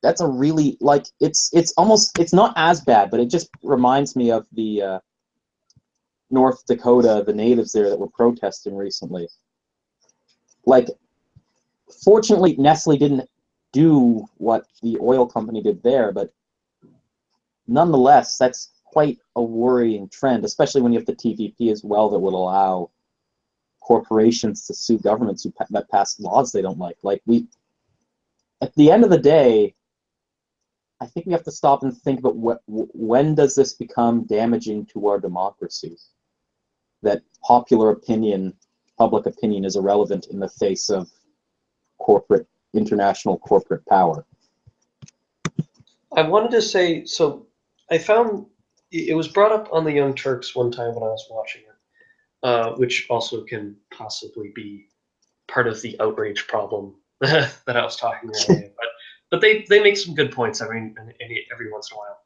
That's a really, like, it's not as bad, but it just reminds me of the North Dakota, the natives there that were protesting recently. Like, fortunately, Nestle didn't do what the oil company did there, but nonetheless, that's quite a worrying trend, especially when you have the TPP as well that would allow corporations to sue governments that pass laws they don't like. Like, at the end of the day, I think we have to stop and think about when does this become damaging to our democracy? That public opinion is irrelevant in the face of international corporate power. I wanted to say, so I found it was brought up on the Young Turks one time when I was watching it, which also can possibly be part of the outrage problem that I was talking earlier. But they make some good points every once in a while.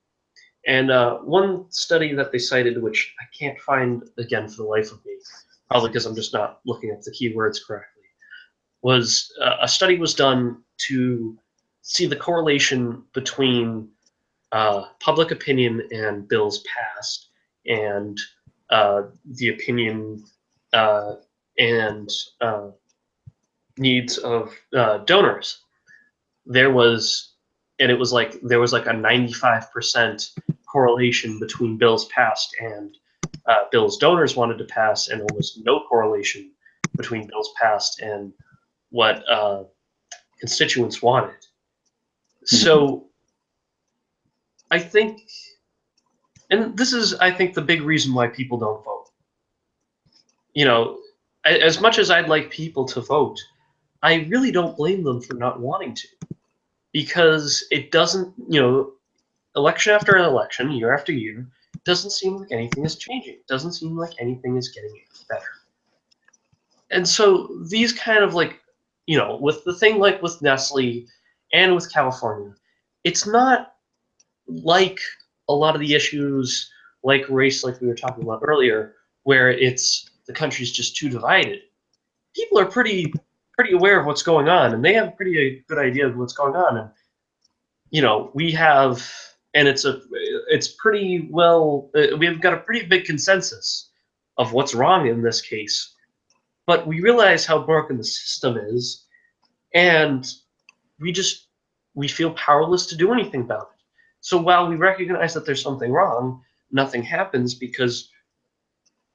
And one study that they cited, which I can't find again for the life of me, probably because I'm just not looking at the keywords correctly, was a study was done to see the correlation between public opinion and bills passed and the opinion and needs of donors. There was a 95% correlation between bills passed and bills donors wanted to pass, and almost no correlation between bills passed and what constituents wanted. So I think, and this is, I think, the big reason why people don't vote. You know, as much as I'd like people to vote, I really don't blame them for not wanting to, because it doesn't, election after election, year after year, it doesn't seem like anything is changing. It doesn't seem like anything is getting better. And so these kind of with the thing like with Nestle and with California, it's not like a lot of the issues like race, like we were talking about earlier, where the country's just too divided. People are pretty aware of what's going on, and they have a pretty good idea of what's going on. And we have, and it's pretty well. We've got a pretty big consensus of what's wrong in this case, but we realize how broken the system is, and we feel powerless to do anything about it. So while we recognize that there's something wrong, nothing happens because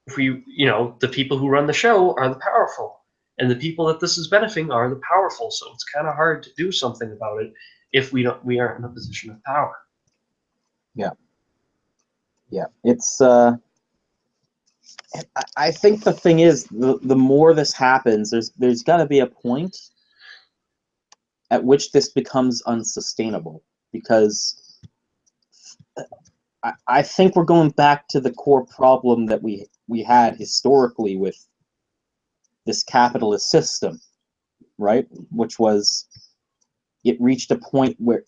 the people who run the show are the powerful, and the people that this is benefiting are the powerful. So it's kind of hard to do something about it if we aren't in a position of power. Yeah. It's I think the thing is, the more this happens, there's got to be a point at which this becomes unsustainable, because I think we're going back to the core problem that we had historically with this capitalist system, right? Which was, it reached a point where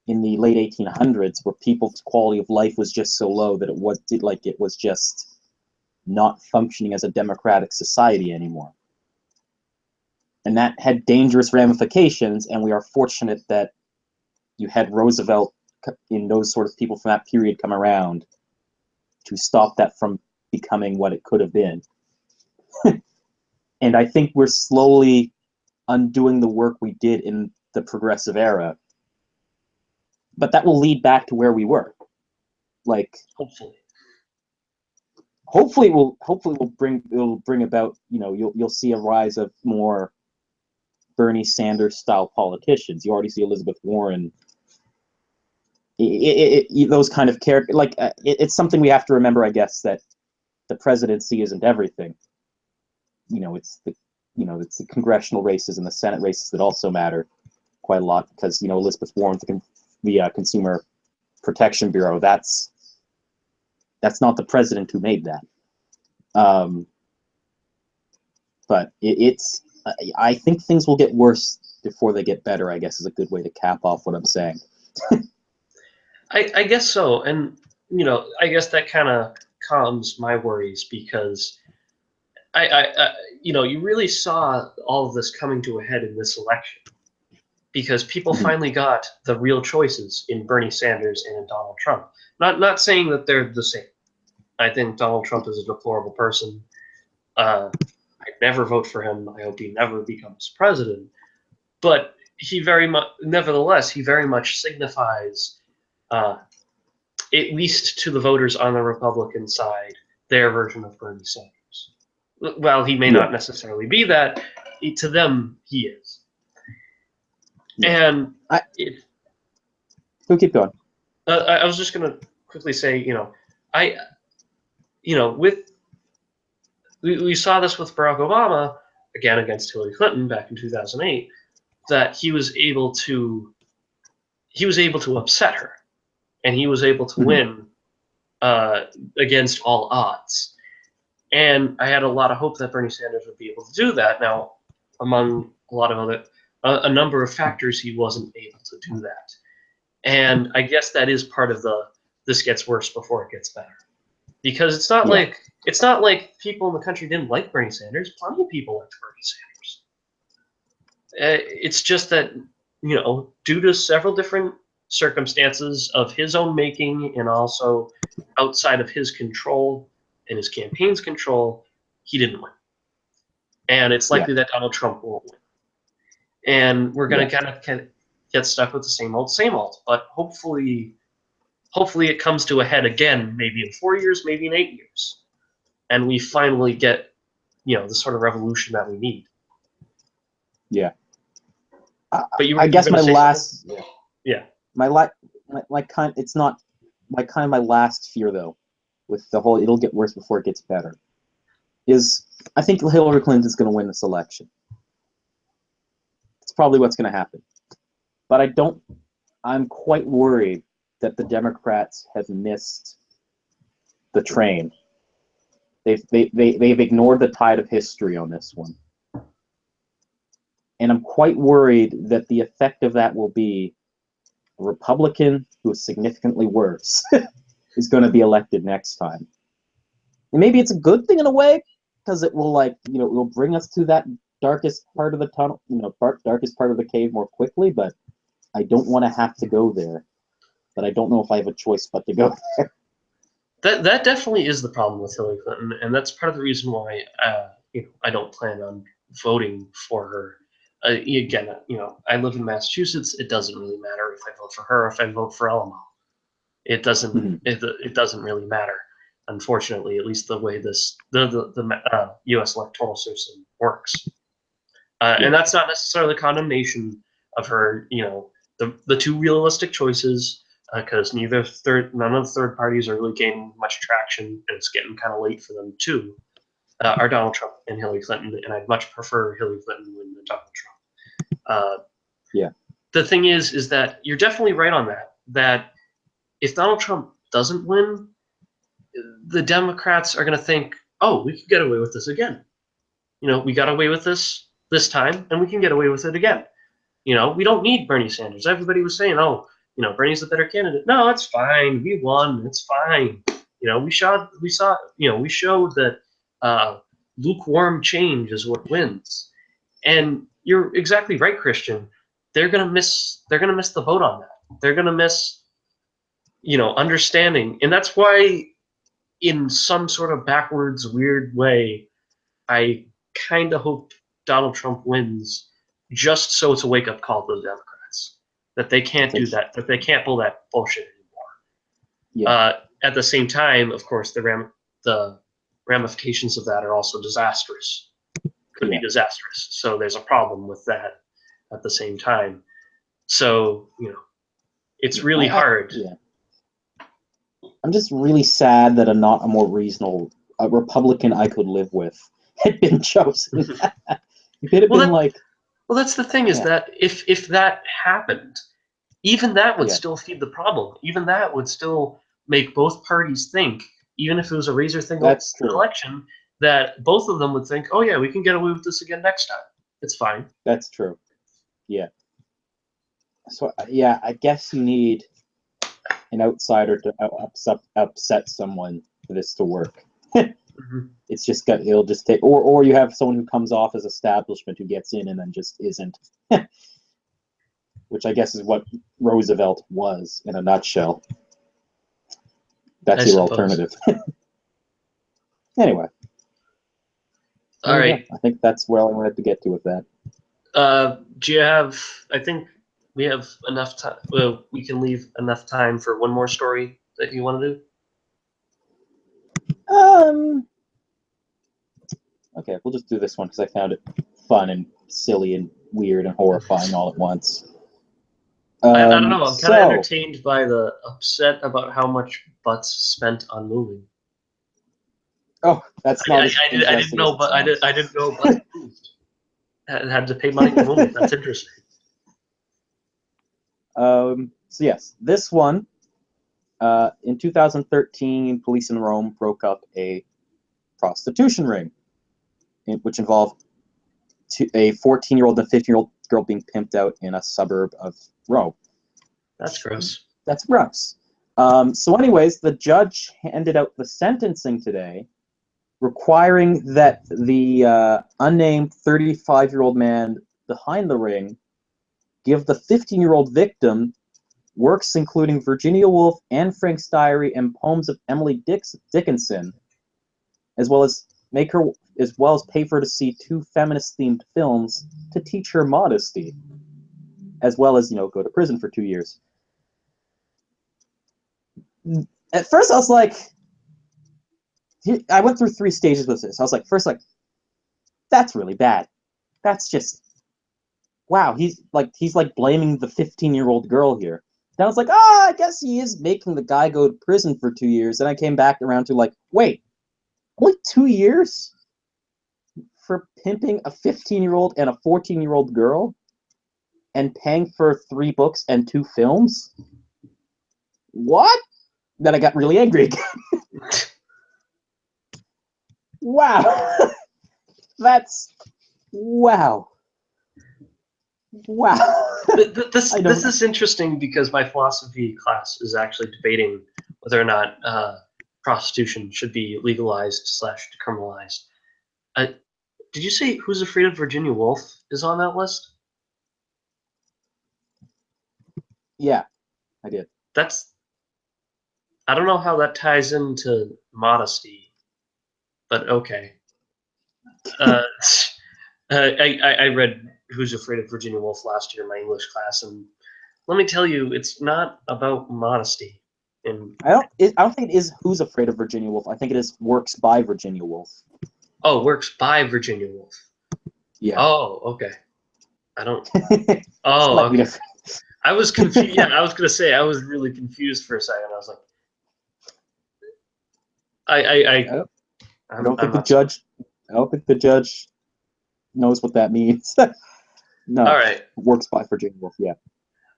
in the late 1800s, where people's quality of life was just so low that it was just not functioning as a democratic society anymore. And that had dangerous ramifications, and we are fortunate that you had Roosevelt and those sort of people from that period come around to stop that from becoming what it could have been. And I think we're slowly undoing the work we did in the progressive era. But that will lead back to where we were. Like, hopefully it'll bring about, you'll see a rise of more Bernie Sanders style politicians. You already see Elizabeth Warren. Those kind of characters. Like, it's something we have to remember, I guess, that the presidency isn't everything. It's the congressional races and the Senate races that also matter quite a lot, because Elizabeth Warren, the Consumer Protection Bureau, that's not the president who made that. But I think things will get worse before they get better, I guess, is a good way to cap off what I'm saying. I guess so. And, I guess that kind of calms my worries, because you really saw all of this coming to a head in this election, because people finally got the real choices in Bernie Sanders and in Donald Trump. Not saying that they're the same. I think Donald Trump is a deplorable person. I'd never vote for him. I hope he never becomes president. But nevertheless, he very much signifies, at least to the voters on the Republican side, their version of Bernie Sanders. While he may not necessarily be that, to them, he is. And we'll keep going. I was just going to quickly say, we saw this with Barack Obama, again against Hillary Clinton back in 2008, that he was able to upset her, and he was able to win against all odds. And I had a lot of hope that Bernie Sanders would be able to do that. Now, among a lot of other a number of factors, he wasn't able to do that. And I guess that is part of this gets worse before it gets better. Because it's not like people in the country didn't like Bernie Sanders. Plenty of people liked Bernie Sanders. It's just that, due to several different circumstances of his own making, and also outside of his control and his campaign's control, he didn't win. And it's likely that Donald Trump won't win. And we're going to kind of get stuck with the same old, but hopefully it comes to a head again, maybe in 4 years, maybe in 8 years, and we finally get, the sort of revolution that we need. Yeah. But I guess my last, something? it's not my last fear though, with the whole it'll get worse before it gets better, is I think Hillary Clinton's going to win this election. It's probably what's going to happen. But I'm quite worried that the Democrats have missed the train. They've ignored the tide of history on this one. And I'm quite worried that the effect of that will be a Republican who is significantly worse is going to be elected next time. And maybe it's a good thing in a way, because it will it will bring us to that darkest part of the tunnel, darkest part of the cave more quickly, but I don't want to have to go there. But I don't know if I have a choice but to go there. That definitely is the problem with Hillary Clinton, and that's part of the reason why I don't plan on voting for her. Again, I live in Massachusetts. It doesn't really matter if I vote for her or if I vote for Elmo. It doesn't. It doesn't really matter. Unfortunately, at least the way the U.S. electoral system works, and that's not necessarily condemnation of her. The two realistic choices, because none of the third parties are really gaining much traction, and it's getting kind of late for them too, are Donald Trump and Hillary Clinton, and I'd much prefer Hillary Clinton win than Donald Trump. The thing is that you're definitely right on that. That if Donald Trump doesn't win, the Democrats are going to think, oh, we could get away with this again. We got away with this time, and we can get away with it again. We don't need Bernie Sanders. Everybody was saying, oh, Bernie's the better candidate. No, it's fine. We won. It's fine. We showed that lukewarm change is what wins. And you're exactly right, Christian. They're gonna miss the boat on that. They're gonna miss, understanding. And that's why, in some sort of backwards, weird way, I kind of hope Donald Trump wins, just so it's a wake up call to the Democrats that they can't do that, that they can't pull that bullshit anymore. Yeah. At the same time, of course, the ramifications of that are also disastrous. Could be disastrous. So there's a problem with that at the same time. So, it's really hard. I'm just really sad that not a more reasonable Republican I could live with had been chosen. It could have been like. Well, that's the thing is that if that happened, even that would still feed the problem. Even that would still make both parties think, even if it was a razor thin election, that both of them would think, oh yeah, we can get away with this again next time. It's fine. That's true. Yeah. So I guess you need an outsider to upset someone for this to work. It's just it'll just take, or you have someone who comes off as establishment who gets in and then just isn't, which I guess is what Roosevelt was in a nutshell. That's your alternative. Anyway. All right. I think that's where I wanted to get to with that. Do you have? I think we have enough time. Well, we can leave enough time for one more story that you want to do. Okay, we'll just do this one because I found it fun and silly and weird and horrifying all at once. I don't know. I'm kind of entertained by the upset about how much butts spent on moving. Oh, that's not. I didn't know, but I didn't know. But had to pay money to move. That's interesting. So yes, this one. In 2013, police in Rome broke up a prostitution ring, which involved a 14-year-old and a 15-year-old girl being pimped out in a suburb of Rome. That's gross. That's gross. So anyways, the judge handed out the sentencing today, requiring that the unnamed 35-year-old man behind the ring give the 15-year-old victim works including Virginia Woolf, Anne Frank's diary, and poems of Emily Dickinson, as well as pay for her to see 2 feminist-themed films to teach her modesty, as well as go to prison for 2 years. At first, I was like, I went through 3 stages with this. I was like, first, that's really bad. That's just, wow. He's blaming the 15-year-old girl here. Then I was like, I guess he is making the guy go to prison for 2 years. Then I came back around to wait, only 2 years for pimping a 15-year-old and a 14-year-old girl, and paying for 3 books and 2 films? What? Then I got really angry again. Wow. That's wow. This is interesting because my philosophy class is actually debating whether or not prostitution should be legalized / decriminalized. Did you say Who's Afraid of Virginia Woolf is on that list? Yeah, I did. I don't know how that ties into modesty, but okay. I read Who's Afraid of Virginia Woolf last year in my English class, and let me tell you, it's not about modesty. I don't think it is Who's Afraid of Virginia Woolf. I think it is Works by Virginia Woolf. Oh, Works by Virginia Woolf. Yeah. Oh, okay. I don't. Oh, okay. I was confused. Yeah, I was gonna say I was really confused for a second. I was like, I don't think the judge knows what that means. No. All right. Works by Virginia Woolf. Yeah.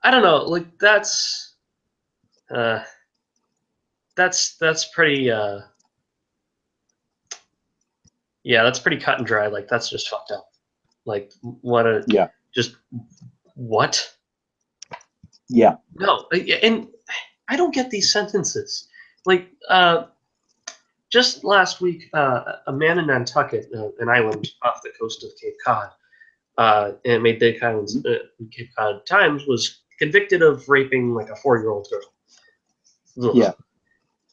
I don't know. That's pretty. Yeah, that's pretty cut and dry. That's just fucked up. Just what? Yeah. No, and I don't get these sentences. Just last week, a man in Nantucket, an island off the coast of Cape Cod, and made big headlines in Cape Cod Times, was convicted of raping a 4-year-old girl. Ugh. Yeah.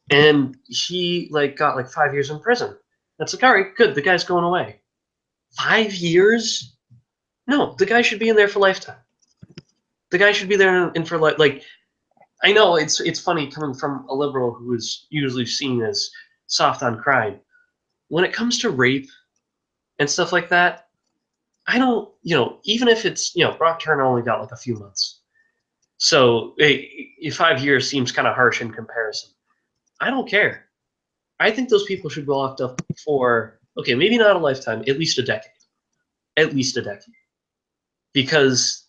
And he got 5 years in prison. That's all right, good. The guy's going away. 5 years? No, the guy should be in there for lifetime. The guy should be there in for like. I know it's funny coming from a liberal who is usually seen as soft on crime. When it comes to rape and stuff like that, I don't, even if it's, Brock Turner only got like a few months. So 5 years seems kind of harsh in comparison. I don't care. I think those people should be locked up for, okay, maybe not a lifetime, at least a decade. At least a decade. Because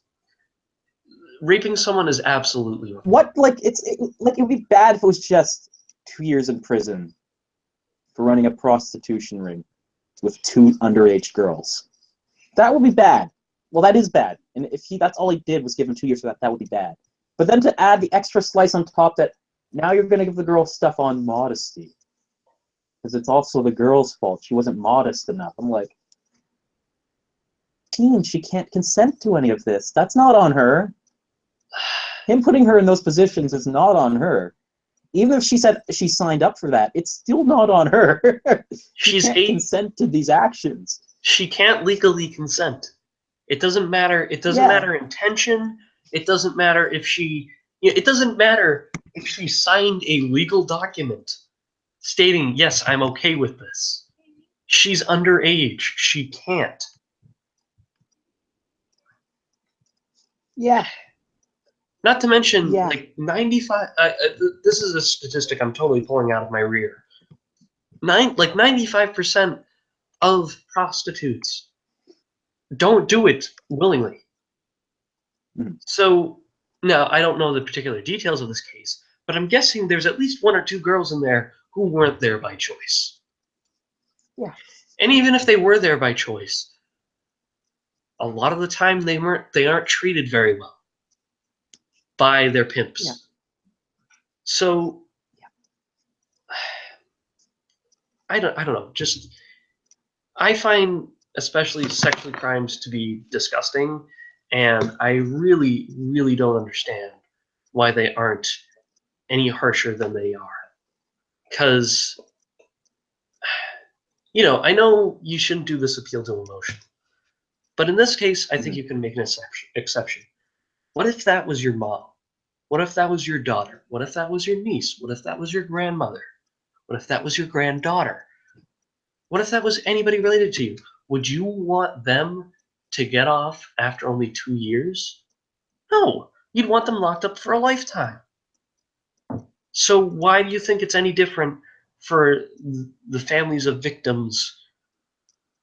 raping someone is absolutely wrong. What, it would be bad if it was just 2 years in prison for running a prostitution ring with 2 underage girls. That would be bad. Well, that is bad. And if that's all he did was give him 2 years for that, that would be bad. But then to add the extra slice on top that now you're going to give the girl stuff on modesty. Because it's also the girl's fault. She wasn't modest enough. I'm like, teen, she can't consent to any of this. That's not on her. Him putting her in those positions is not on her. Even if she said she signed up for that, it's still not on her. She can't consent to these actions. She can't legally consent. It doesn't matter. It doesn't matter intention. It doesn't matter if she. It doesn't matter if she signed a legal document stating, yes, I'm okay with this. She's underage. She can't. Yeah. Not to mention, like 95. This is a statistic I'm totally pulling out of my rear. 95% of prostitutes don't do it willingly. Mm-hmm. So now I don't know the particular details of this case, but I'm guessing there's at least 1 or 2 girls in there who weren't there by choice. Yeah. And even if they were there by choice, a lot of the time they aren't treated very well by their pimps. Yeah. So I don't know. Just I find especially sexual crimes to be disgusting, and I really, really don't understand why they aren't any harsher than they are. Because, I know you shouldn't do this appeal to emotion, but in this case, I think you can make an exception. What if that was your mom? What if that was your daughter? What if that was your niece? What if that was your grandmother? What if that was your granddaughter? What if that was anybody related to you? Would you want them to get off after only 2 years? No, you'd want them locked up for a lifetime. So why do you think it's any different for the families of victims,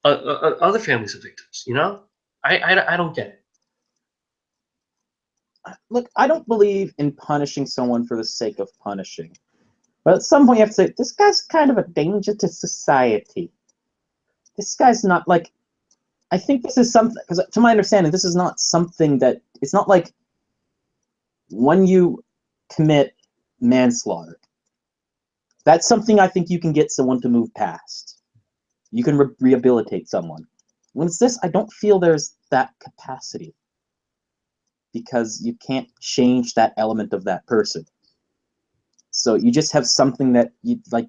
other families of victims? I don't get it. Look, I don't believe in punishing someone for the sake of punishing. But at some point you have to say, this guy's kind of a danger to society. This guy's not like... I think this is something... Because to my understanding, this is not something that... It's not like when you commit manslaughter. That's something I think you can get someone to move past. You can rehabilitate someone. When it's this, I don't feel there's that capacity. Because you can't change that element of that person. So you just have something that you like.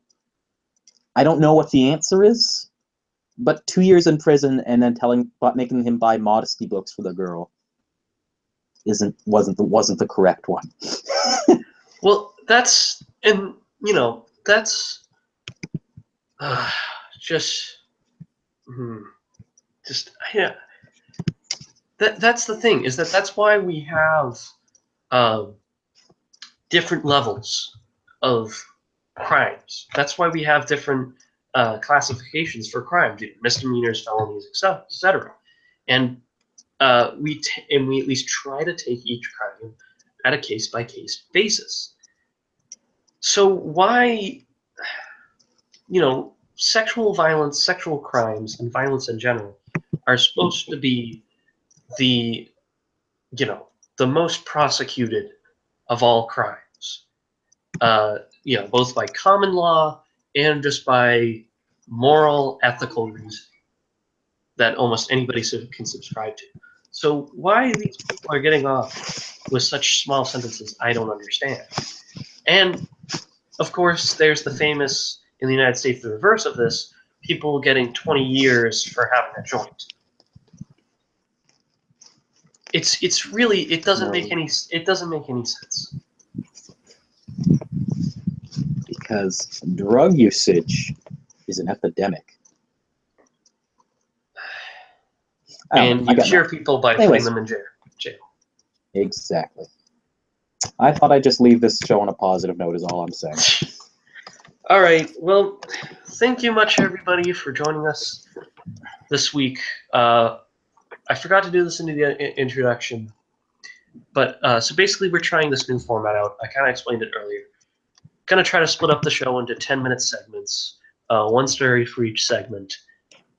I don't know what the answer is, but 2 years in prison and then making him buy modesty books for the girl wasn't the correct one. Well, that's just that's the thing, is that's why we have different levels of crimes. That's why we have different classifications for crime, misdemeanors, felonies, etc. And we at least try to take each crime at a case-by-case basis. So why, sexual violence, sexual crimes, and violence in general are supposed to be the most prosecuted of all crimes, both by common law and just by moral, ethical reasoning that almost anybody can subscribe to. So why these people are getting off with such small sentences, I don't understand. And of course, there's the famous, in the United States, the reverse of this, people getting 20 years for having a joint. It's really it doesn't No. make any sense. Because drug usage is an epidemic. And you cure nothing. people by Anyways. putting them in jail. Exactly. I thought I'd just leave this show on a positive note is all I'm saying. All right. Well, thank you much, everybody, for joining us this week. I forgot to do this in the introduction, but so basically we're trying this new format out. I kind of explained it earlier. Going to try to split up the show into 10-minute segments, one story for each segment.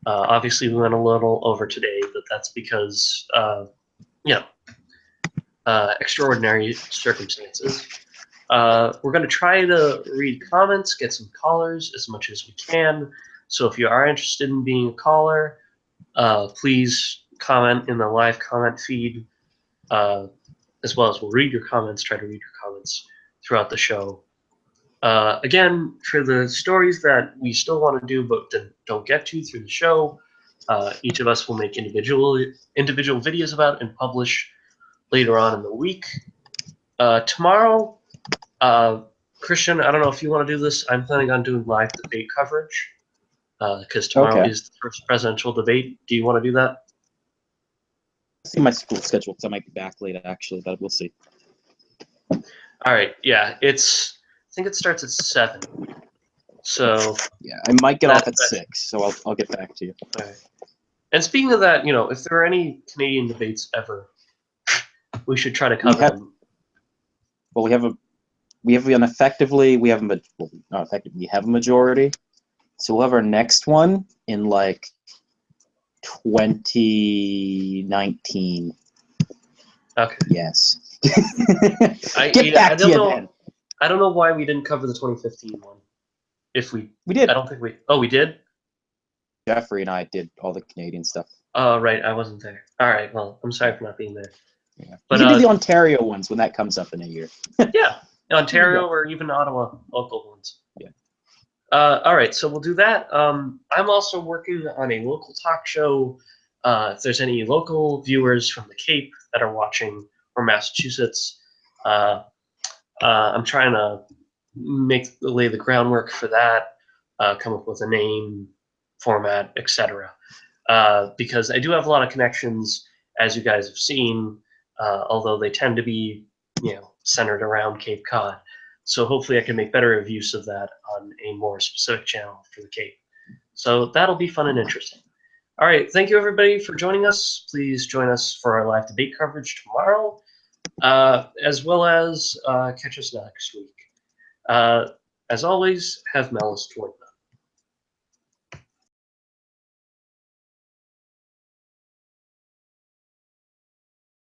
Obviously, we went a little over today, but that's because, extraordinary circumstances. We're going to try to read comments, get some callers as much as we can. So if you are interested in being a caller, please comment in the live comment feed, as well as we'll read your comments, try to read your comments throughout the show. Again, for the stories that we still want to do but don't get to through the show, each of us will make individual videos about and publish later on in the week. Tomorrow, Christian, I don't know if you want to do this. I'm planning on doing live debate coverage because tomorrow is the first presidential debate. Do you want to do that? See my school schedule because I might be back late actually, but we'll see. All right. Yeah, I think it starts at 7. So yeah, I might get off at 6, so I'll get back to you. All right. And speaking of that, if there are any Canadian debates ever, we should try to cover them. Well, we have a majority. So we'll have our next one in like 2019. Okay. Yes. I don't know why we didn't cover the 2015 one. If we did. I don't think we. Oh, we did. Jeffrey and I did all the Canadian stuff. Oh, right. I wasn't there. All right. Well, I'm sorry for not being there. Yeah. But we can do the Ontario ones when that comes up in a year. Yeah, Ontario or even Ottawa local ones. Yeah. All right. So we'll do that. I'm also working on a local talk show. If there's any local viewers from the Cape that are watching or Massachusetts, I'm trying to lay the groundwork for that, come up with a name, format, etc. Because I do have a lot of connections, as you guys have seen, although they tend to be, centered around Cape Cod. So hopefully I can make better use of that on a more specific channel for the Cape. So that'll be fun and interesting. All right, thank you everybody for joining us. Please join us for our live debate coverage tomorrow, as well as catch us next week. As always, have malice toward none.